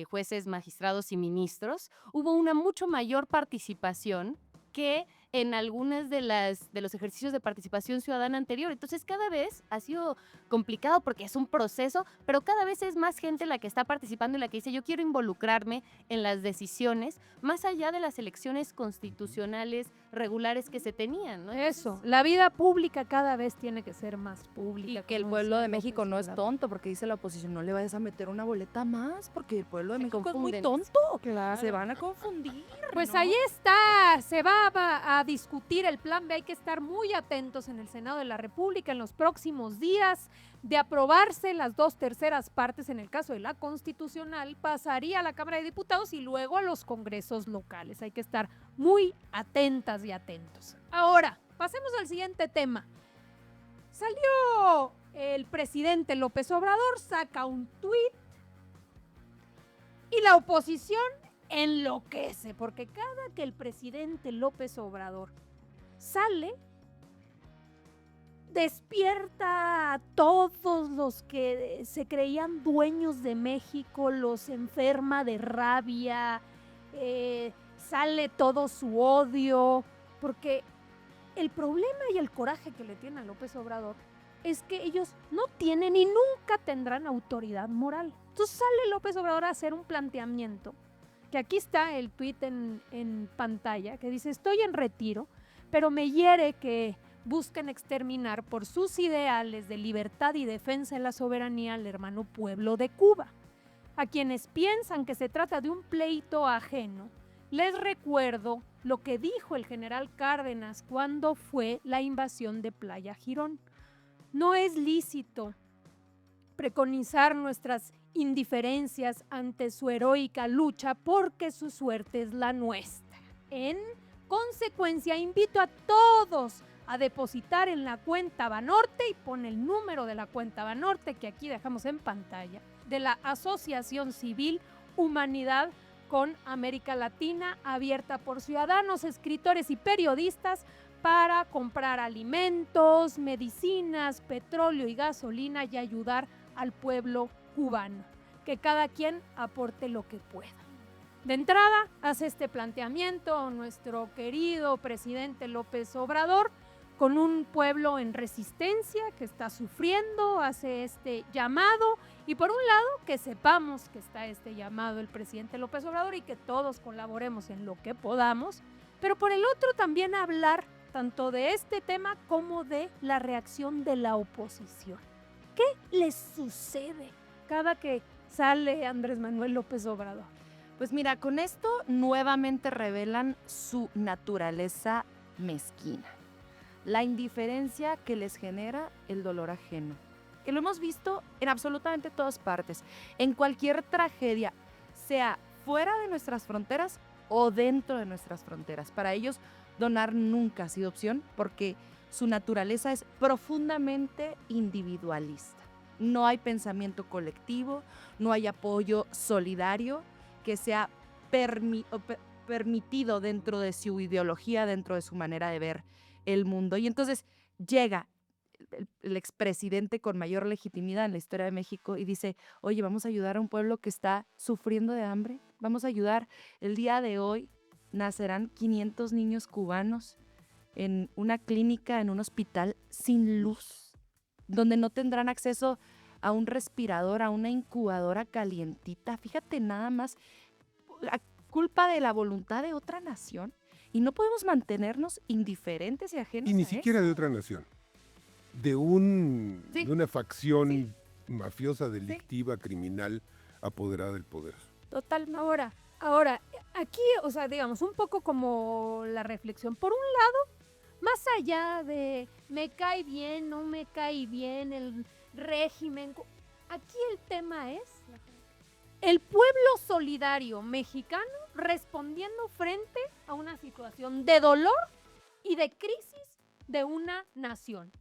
jueces, magistrados y ministros, hubo una mucho mayor participación que en algunas de los ejercicios de participación ciudadana anterior. Entonces, cada vez ha sido complicado porque es un proceso, pero cada vez es más gente la que está participando y la que dice, yo quiero involucrarme en las decisiones, más allá de las elecciones constitucionales regulares que se tenían, ¿no? Eso, la vida pública cada vez tiene que ser más pública. Y que el pueblo de México no es tonto, porque dice la oposición, no le vayas a meter una boleta más, porque el pueblo de México es muy tonto. Claro. Se van a confundir. Pues ¿no? ahí está, se va a discutir el plan B, hay que estar muy atentos en el Senado de la República en los próximos días. De aprobarse las 2/3 partes en el caso de la constitucional, pasaría a la Cámara de Diputados y luego a los congresos locales. Hay que estar muy atentas y atentos. Ahora, pasemos al siguiente tema. Salió el presidente López Obrador, saca un tuit y la oposición enloquece, porque cada que el presidente López Obrador sale, despierta a todos los que se creían dueños de México, los enferma de rabia, sale todo su odio, porque el problema y el coraje que le tiene a López Obrador es que ellos no tienen y nunca tendrán autoridad moral. Entonces sale López Obrador a hacer un planteamiento, que aquí está el tuit en pantalla, que dice: estoy en retiro, pero me hiere que busquen exterminar por sus ideales de libertad y defensa de la soberanía al hermano pueblo de Cuba. A quienes piensan que se trata de un pleito ajeno, les recuerdo lo que dijo el general Cárdenas cuando fue la invasión de Playa Girón. No es lícito preconizar nuestras indiferencias ante su heroica lucha porque su suerte es la nuestra. En consecuencia, invito a todos a depositar en la cuenta Banorte, y pone el número de la cuenta Banorte que aquí dejamos en pantalla, de la Asociación Civil Humanidad con América Latina, abierta por ciudadanos, escritores y periodistas para comprar alimentos, medicinas, petróleo y gasolina y ayudar al pueblo cubano. Que cada quien aporte lo que pueda. De entrada, hace este planteamiento nuestro querido presidente López Obrador, con un pueblo en resistencia que está sufriendo, hace este llamado, y por un lado que sepamos que está este llamado el presidente López Obrador y que todos colaboremos en lo que podamos, pero por el otro también hablar tanto de este tema como de la reacción de la oposición. ¿Qué les sucede cada que sale Andrés Manuel López Obrador? Pues mira, con esto nuevamente revelan su naturaleza mezquina. La indiferencia que les genera el dolor ajeno, que lo hemos visto en absolutamente todas partes, en cualquier tragedia, sea fuera de nuestras fronteras o dentro de nuestras fronteras. Para ellos, donar nunca ha sido opción porque su naturaleza es profundamente individualista. No hay pensamiento colectivo, no hay apoyo solidario que sea permitido dentro de su ideología, dentro de su manera de ver el mundo. Y entonces llega el expresidente con mayor legitimidad en la historia de México y dice: oye, vamos a ayudar a un pueblo que está sufriendo de hambre, vamos a ayudar. El día de hoy nacerán 500 niños cubanos en una clínica, en un hospital sin luz, donde no tendrán acceso a un respirador, a una incubadora calientita. Fíjate nada más, a culpa de la voluntad de otra nación. Y no podemos mantenernos indiferentes y ajenos Y ni a siquiera eso. de otra nación. De una facción mafiosa, delictiva, criminal, apoderada del poder. Total. Ahora, aquí, o sea, digamos, un poco como la reflexión. Por un lado, más allá de me cae bien, no me cae bien el régimen, aquí el tema es el pueblo solidario mexicano respondiendo frente a una situación de dolor y de crisis de una nación.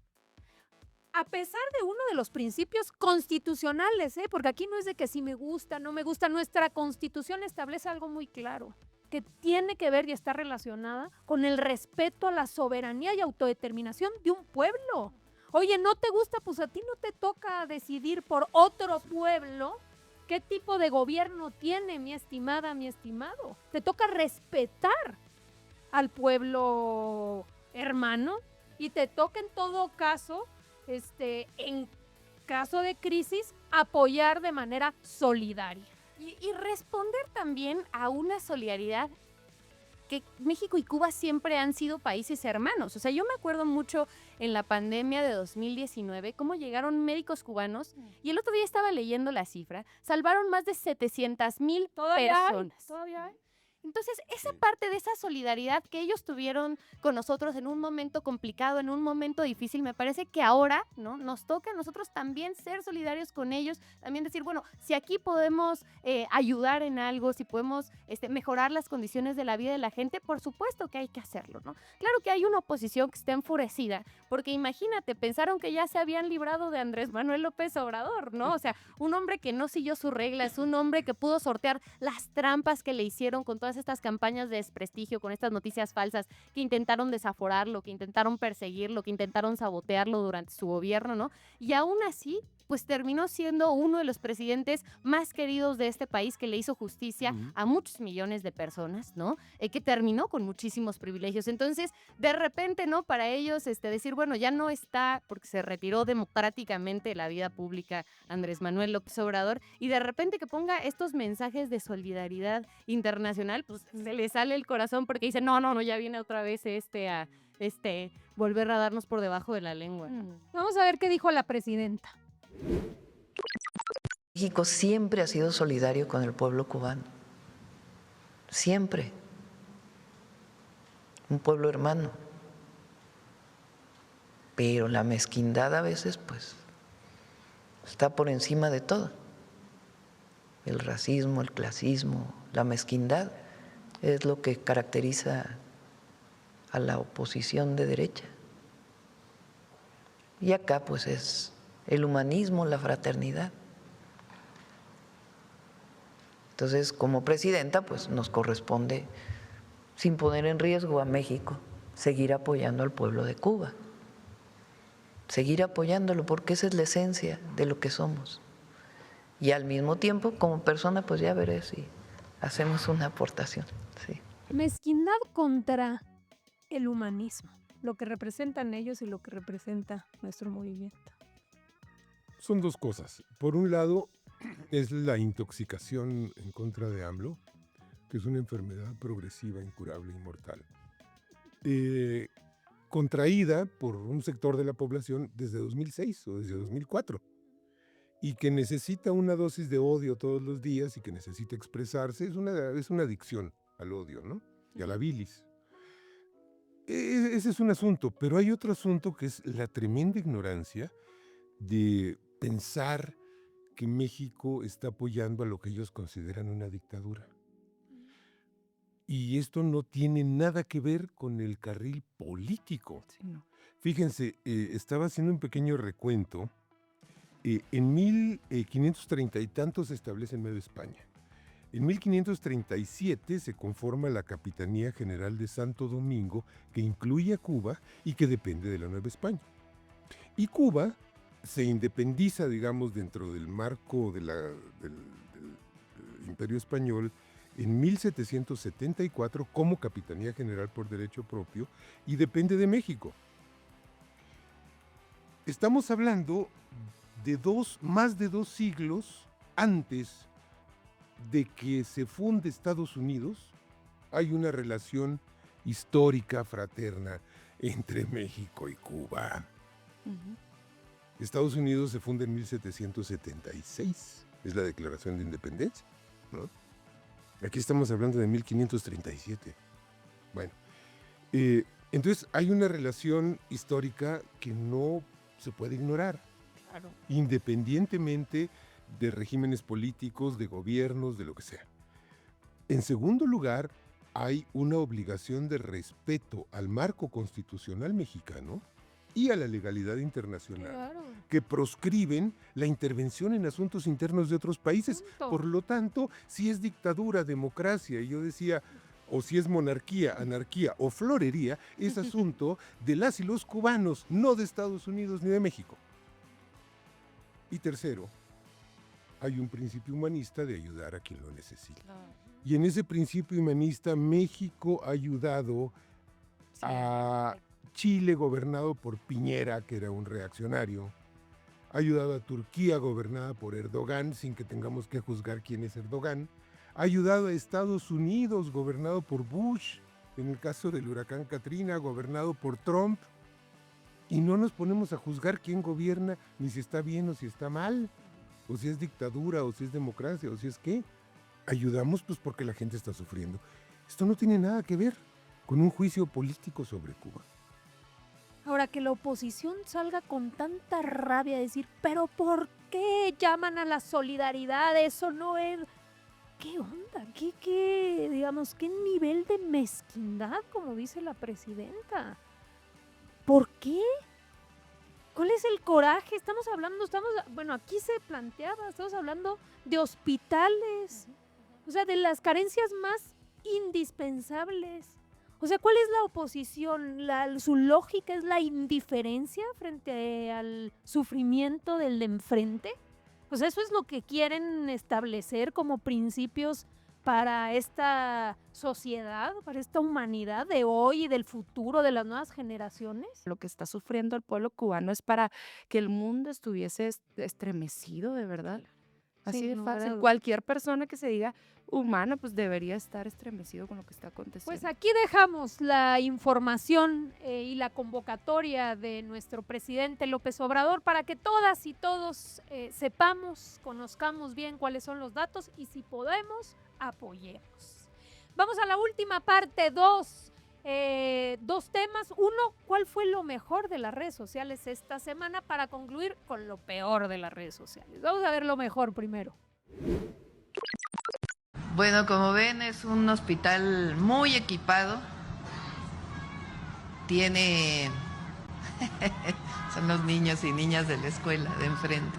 A pesar de uno de los principios constitucionales, porque aquí no es de que si me gusta, no me gusta, nuestra Constitución establece algo muy claro, que tiene que ver y está relacionada con el respeto a la soberanía y autodeterminación de un pueblo. Oye, ¿no te gusta? Pues a ti no te toca decidir por otro pueblo qué tipo de gobierno tiene, mi estimada, mi estimado. Te toca respetar al pueblo hermano y te toca en todo caso, en caso de crisis, apoyar de manera solidaria. Y responder también a una solidaridad que México y Cuba siempre han sido países hermanos. O sea, yo me acuerdo mucho en la pandemia de 2019 cómo llegaron médicos cubanos y el otro día estaba leyendo la cifra, salvaron más de 700,000 personas. ¿Todavía hay? Entonces, esa parte de esa solidaridad que ellos tuvieron con nosotros en un momento complicado, en un momento difícil, me parece que ahora, ¿no?, nos toca a nosotros también ser solidarios con ellos, también decir, bueno, si aquí podemos ayudar en algo, si podemos mejorar las condiciones de la vida de la gente, por supuesto que hay que hacerlo, ¿no? Claro que hay una oposición que está enfurecida, porque imagínate, pensaron que ya se habían librado de Andrés Manuel López Obrador, ¿no? O sea, un hombre que no siguió sus reglas, un hombre que pudo sortear las trampas que le hicieron con todas estas campañas de desprestigio, con estas noticias falsas que intentaron desaforarlo, que intentaron perseguirlo, que intentaron sabotearlo durante su gobierno, ¿no? Y aún así, pues terminó siendo uno de los presidentes más queridos de este país, que le hizo justicia a muchos millones de personas, ¿no? Que terminó con muchísimos privilegios. Entonces, de repente, ¿no?, para ellos decir, bueno, ya no está, porque se retiró democráticamente de la vida pública Andrés Manuel López Obrador, y de repente que ponga estos mensajes de solidaridad internacional, pues se le sale el corazón, porque dice, no, ya viene otra vez a volver a darnos por debajo de la lengua. Vamos a ver qué dijo la presidenta. México siempre ha sido solidario con el pueblo cubano, siempre, un pueblo hermano, pero la mezquindad a veces pues está por encima de todo, el racismo, el clasismo, la mezquindad es lo que caracteriza a la oposición de derecha, y acá pues es el humanismo, la fraternidad. Entonces, como presidenta, pues nos corresponde, sin poner en riesgo a México, seguir apoyando al pueblo de Cuba. Seguir apoyándolo, porque esa es la esencia de lo que somos. Y al mismo tiempo, como persona, pues ya veré si hacemos una aportación. Sí. Mezquindad contra el humanismo, lo que representan ellos y lo que representa nuestro movimiento. Son dos cosas. Por un lado, es la intoxicación en contra de AMLO, que es una enfermedad progresiva, incurable y mortal. Contraída por un sector de la población desde 2006 o desde 2004, y que necesita una dosis de odio todos los días y que necesita expresarse. Es una adicción al odio, ¿no? Y a la bilis. Ese es un asunto, pero hay otro asunto que es la tremenda ignorancia de pensar que México está apoyando a lo que ellos consideran una dictadura. Y esto no tiene nada que ver con el carril político. Sí, no. Fíjense, estaba haciendo un pequeño recuento. En 1530 y tantos se establece en Nueva España. En 1537 se conforma la Capitanía General de Santo Domingo, que incluye a Cuba y que depende de la Nueva España. Y Cuba se independiza, digamos, dentro del marco del Imperio Español en 1774 como Capitanía General por derecho propio y depende de México. Estamos hablando de más de 2 siglos antes de que se funde Estados Unidos. Hay una relación histórica, fraterna, entre México y Cuba. Estados Unidos se funda en 1776, es la Declaración de Independencia, ¿no? Aquí estamos hablando de 1537. Bueno, entonces hay una relación histórica que no se puede ignorar, Claro. independientemente de regímenes políticos, de gobiernos, de lo que sea. En segundo lugar, hay una obligación de respeto al marco constitucional mexicano y a la legalidad internacional, Claro. que proscriben la intervención en asuntos internos de otros países. Punto. Por lo tanto, si es dictadura, democracia, y yo decía, o si es monarquía, anarquía o florería, es asunto de las y los cubanos, no de Estados Unidos ni de México. Y tercero, hay un principio humanista de ayudar a quien lo necesita. Y en ese principio humanista, México ha ayudado a Chile, gobernado por Piñera, que era un reaccionario. Ha ayudado a Turquía, gobernada por Erdogan, sin que tengamos que juzgar quién es Erdogan. Ha ayudado a Estados Unidos, gobernado por Bush, en el caso del huracán Katrina, gobernado por Trump. Y no nos ponemos a juzgar quién gobierna, ni si está bien o si está mal, o si es dictadura, o si es democracia, o si es qué. Ayudamos pues porque la gente está sufriendo. Esto no tiene nada que ver con un juicio político sobre Cuba. Ahora, que la oposición salga con tanta rabia a decir, pero ¿por qué llaman a la solidaridad? Eso no es... ¿Qué onda? Digamos, qué nivel de mezquindad, como dice la presidenta? ¿Por qué? ¿Cuál es el coraje? Bueno, aquí se planteaba, estamos hablando de hospitales, o sea, de las carencias más indispensables. O sea, ¿cuál es la oposición? ¿Su lógica es la indiferencia frente al sufrimiento del de enfrente? O sea, ¿eso es lo que quieren establecer como principios para esta sociedad, para esta humanidad de hoy y del futuro de las nuevas generaciones? Lo que está sufriendo el pueblo cubano es para que el mundo estuviese estremecido, de verdad. Así Sí, de no, fácil. ¿verdad? Cualquier persona que se diga humana, pues debería estar estremecido con lo que está aconteciendo. Pues aquí dejamos la información y la convocatoria de nuestro presidente López Obrador para que todas y todos sepamos, conozcamos bien cuáles son los datos y si podemos, apoyemos. Vamos a la última parte, dos temas. Uno, ¿cuál fue lo mejor de las redes sociales esta semana? Para concluir con lo peor de las redes sociales. Vamos a ver lo mejor primero. Bueno, como ven, es un hospital muy equipado. Tiene... Son los niños y niñas de la escuela de enfrente.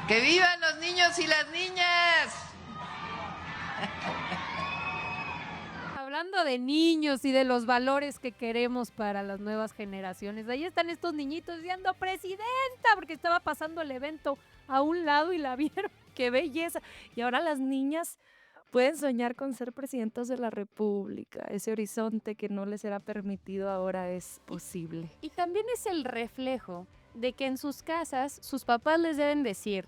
¡Que vivan los niños y las niñas! Hablando de niños y de los valores que queremos para las nuevas generaciones, ahí están estos niñitos diciendo presidenta, porque estaba pasando el evento a un lado y la vieron. ¡Qué belleza! Y ahora las niñas pueden soñar con ser presidentas de la República. Ese horizonte que no les era permitido ahora es posible. Y también es el reflejo de que en sus casas sus papás les deben decir: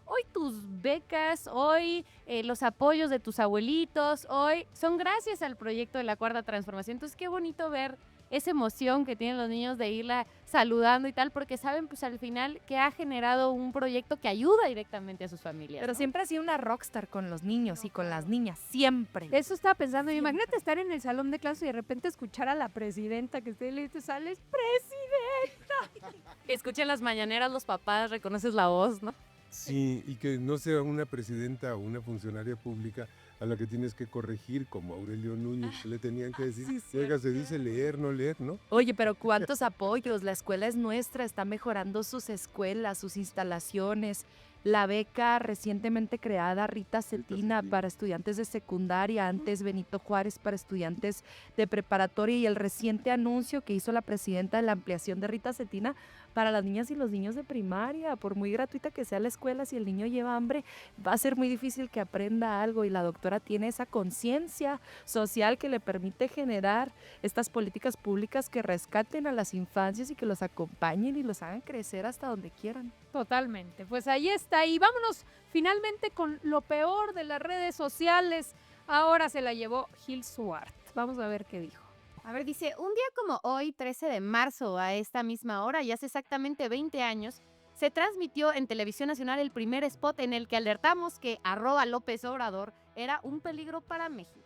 hoy tus becas, hoy los apoyos de tus abuelitos, hoy son gracias al proyecto de la Cuarta Transformación. Entonces, qué bonito ver esa emoción que tienen los niños de irla saludando y tal, porque saben pues al final que ha generado un proyecto que ayuda directamente a sus familias. Pero ¿no? siempre ha sido una rockstar con los niños y con las niñas, siempre. Eso estaba pensando, imagínate estar en el salón de clase y de repente escuchar a la presidenta que esté y te sales, presidenta. Escuchen las mañaneras los papás, reconoces la voz, ¿no? Sí, y que no sea una presidenta o una funcionaria pública a la que tienes que corregir, como Aurelio Núñez, que le tenían que decir, oiga, se dice leer, no leer, ¿no? Oye, pero ¿cuántos apoyos? La escuela es nuestra, está mejorando sus escuelas, sus instalaciones. La beca recientemente creada Rita Cetina para estudiantes de secundaria, antes Benito Juárez para estudiantes de preparatoria, y el reciente anuncio que hizo la presidenta de la ampliación de Rita Cetina para las niñas y los niños de primaria. Por muy gratuita que sea la escuela, si el niño lleva hambre, va a ser muy difícil que aprenda algo, y la doctora tiene esa conciencia social que le permite generar estas políticas públicas que rescaten a las infancias y que los acompañen y los hagan crecer hasta donde quieran. Totalmente, pues ahí está. Y vámonos finalmente con lo peor de las redes sociales. Ahora se la llevó Gil Suart. Vamos a ver qué dijo. A ver, dice, un día como hoy, 13 de marzo, a esta misma hora, y hace exactamente 20 años, se transmitió en Televisión Nacional el primer spot en el que alertamos que @López Obrador era un peligro para México.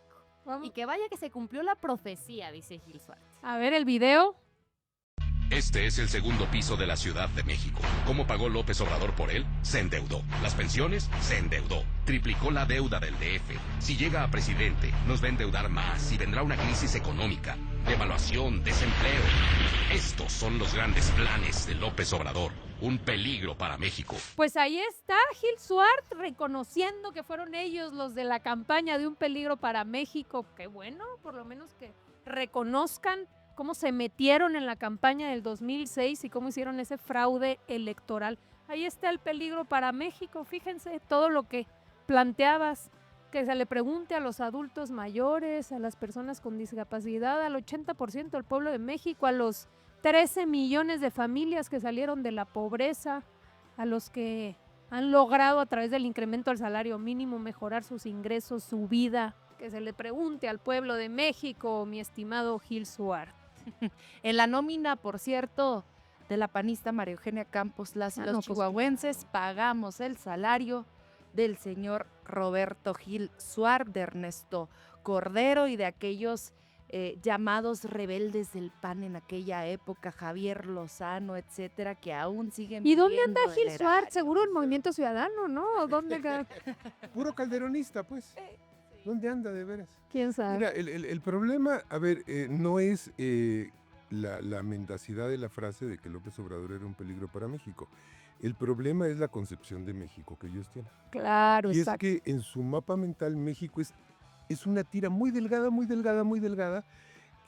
Y que vaya que se cumplió la profecía, dice Gil Suart. A ver el video. Este es el segundo piso de la Ciudad de México. ¿Cómo pagó López Obrador por él? Se endeudó. Las pensiones, se endeudó. Triplicó la deuda del DF. Si llega a presidente, nos va a endeudar más y vendrá una crisis económica, devaluación, desempleo. Estos son los grandes planes de López Obrador. Un peligro para México. Pues ahí está Gil Suart reconociendo que fueron ellos los de la campaña de un peligro para México. Qué bueno, por lo menos que reconozcan cómo se metieron en la campaña del 2006 y cómo hicieron ese fraude electoral. Ahí está el peligro para México. Fíjense todo lo que planteabas, que se le pregunte a los adultos mayores, a las personas con discapacidad, al 80% del pueblo de México, a los 13 millones de familias que salieron de la pobreza, a los que han logrado a través del incremento del salario mínimo mejorar sus ingresos, su vida. Que se le pregunte al pueblo de México, mi estimado Gil Suart. En la nómina, por cierto, de la panista María Eugenia Campos, las y los no, pues, chihuahuenses pagamos el salario del señor Roberto Gil Suárez, de Ernesto Cordero y de aquellos llamados rebeldes del PAN en aquella época, Javier Lozano, etcétera, que aún siguen ¿Y dónde anda viviendo Gil del Suárez? erario. Seguro en Movimiento Ciudadano, ¿no? ¿O ¿Dónde? Puro calderonista, pues. ¿Dónde anda de veras? ¿Quién sabe? Mira, el problema, a ver, no es la mendacidad de la frase de que López Obrador era un peligro para México. El problema es la concepción de México que ellos tienen. Claro, Y exacto. es que en su mapa mental México es una tira muy delgada, muy delgada, muy delgada,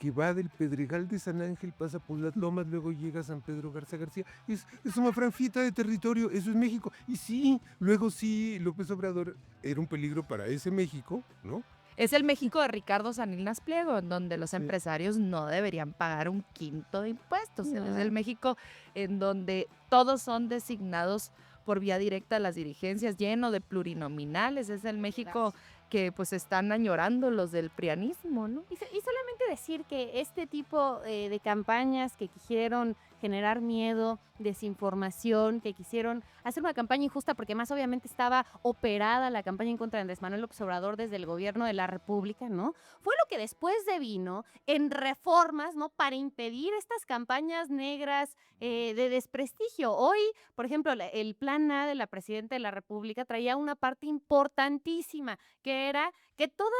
que va del Pedregal de San Ángel, pasa por las Lomas, luego llega a San Pedro Garza García. Es una franjita de territorio, eso es México. Y sí, luego sí, López Obrador era un peligro para ese México, ¿no? Es el México de Ricardo Salinas Pliego, en donde los empresarios no deberían pagar un quinto de impuestos. Es el México en donde todos son designados por vía directa a las dirigencias, lleno de plurinominales. Es el México que pues están añorando los del prianismo, ¿no? Y solamente decir que este tipo de campañas que quisieron generar miedo, desinformación, que quisieron hacer una campaña injusta, porque más obviamente estaba operada la campaña en contra de Andrés Manuel López Obrador desde el gobierno de la República, ¿no? Fue lo que después devino en reformas, ¿no? Para impedir estas campañas negras de desprestigio. Hoy, por ejemplo, el plan A de la Presidenta de la República traía una parte importantísima, que era que todos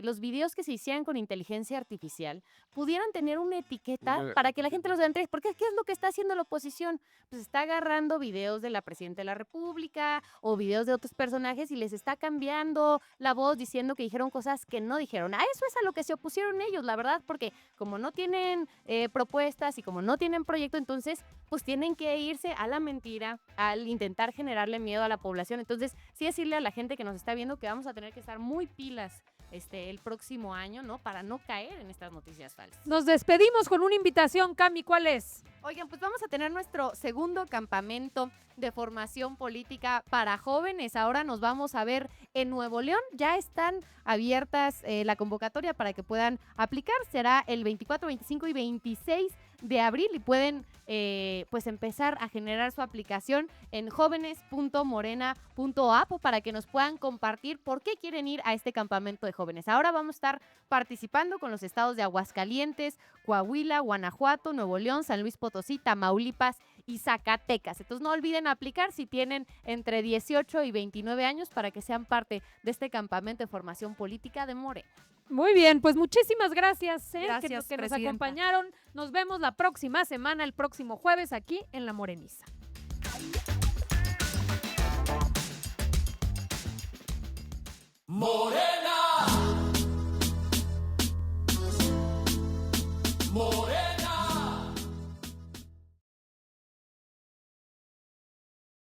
los videos que se hicieran con inteligencia artificial pudieran tener una etiqueta para que la gente los vea. Porque ¿qué es lo que está haciendo la oposición? Pues está agarrando videos de la Presidenta de la República o videos de otros personajes y les está cambiando la voz diciendo que dijeron cosas que no dijeron. A eso es a lo que se opusieron ellos, la verdad, porque como no tienen propuestas y como no tienen proyecto, entonces pues tienen que irse a la mentira, al intentar generarle miedo a la población. Entonces, sí decirle a la gente que nos está viendo que vamos a tener que estar muy pilas el próximo año, ¿no? Para no caer en estas noticias falsas. Nos despedimos con una invitación, Cami, ¿cuál es? Oigan, pues vamos a tener nuestro segundo campamento de formación política para jóvenes. Ahora nos vamos a ver en Nuevo León. Ya están abiertas la convocatoria para que puedan aplicar. Será el 24, 25 y 26 de abril y pueden pues empezar a generar su aplicación en jóvenes.morena.app para que nos puedan compartir por qué quieren ir a este campamento de jóvenes. Ahora vamos a estar participando con los estados de Aguascalientes, Coahuila, Guanajuato, Nuevo León, San Luis Potosí, Tamaulipas y Zacatecas. Entonces no olviden aplicar si tienen entre 18 y 29 años para que sean parte de este campamento de formación política de Morena. Muy bien, pues muchísimas gracias, Gracias, que nos Presidenta. acompañaron. Nos vemos la próxima semana, el próximo jueves, aquí en La Moreniza.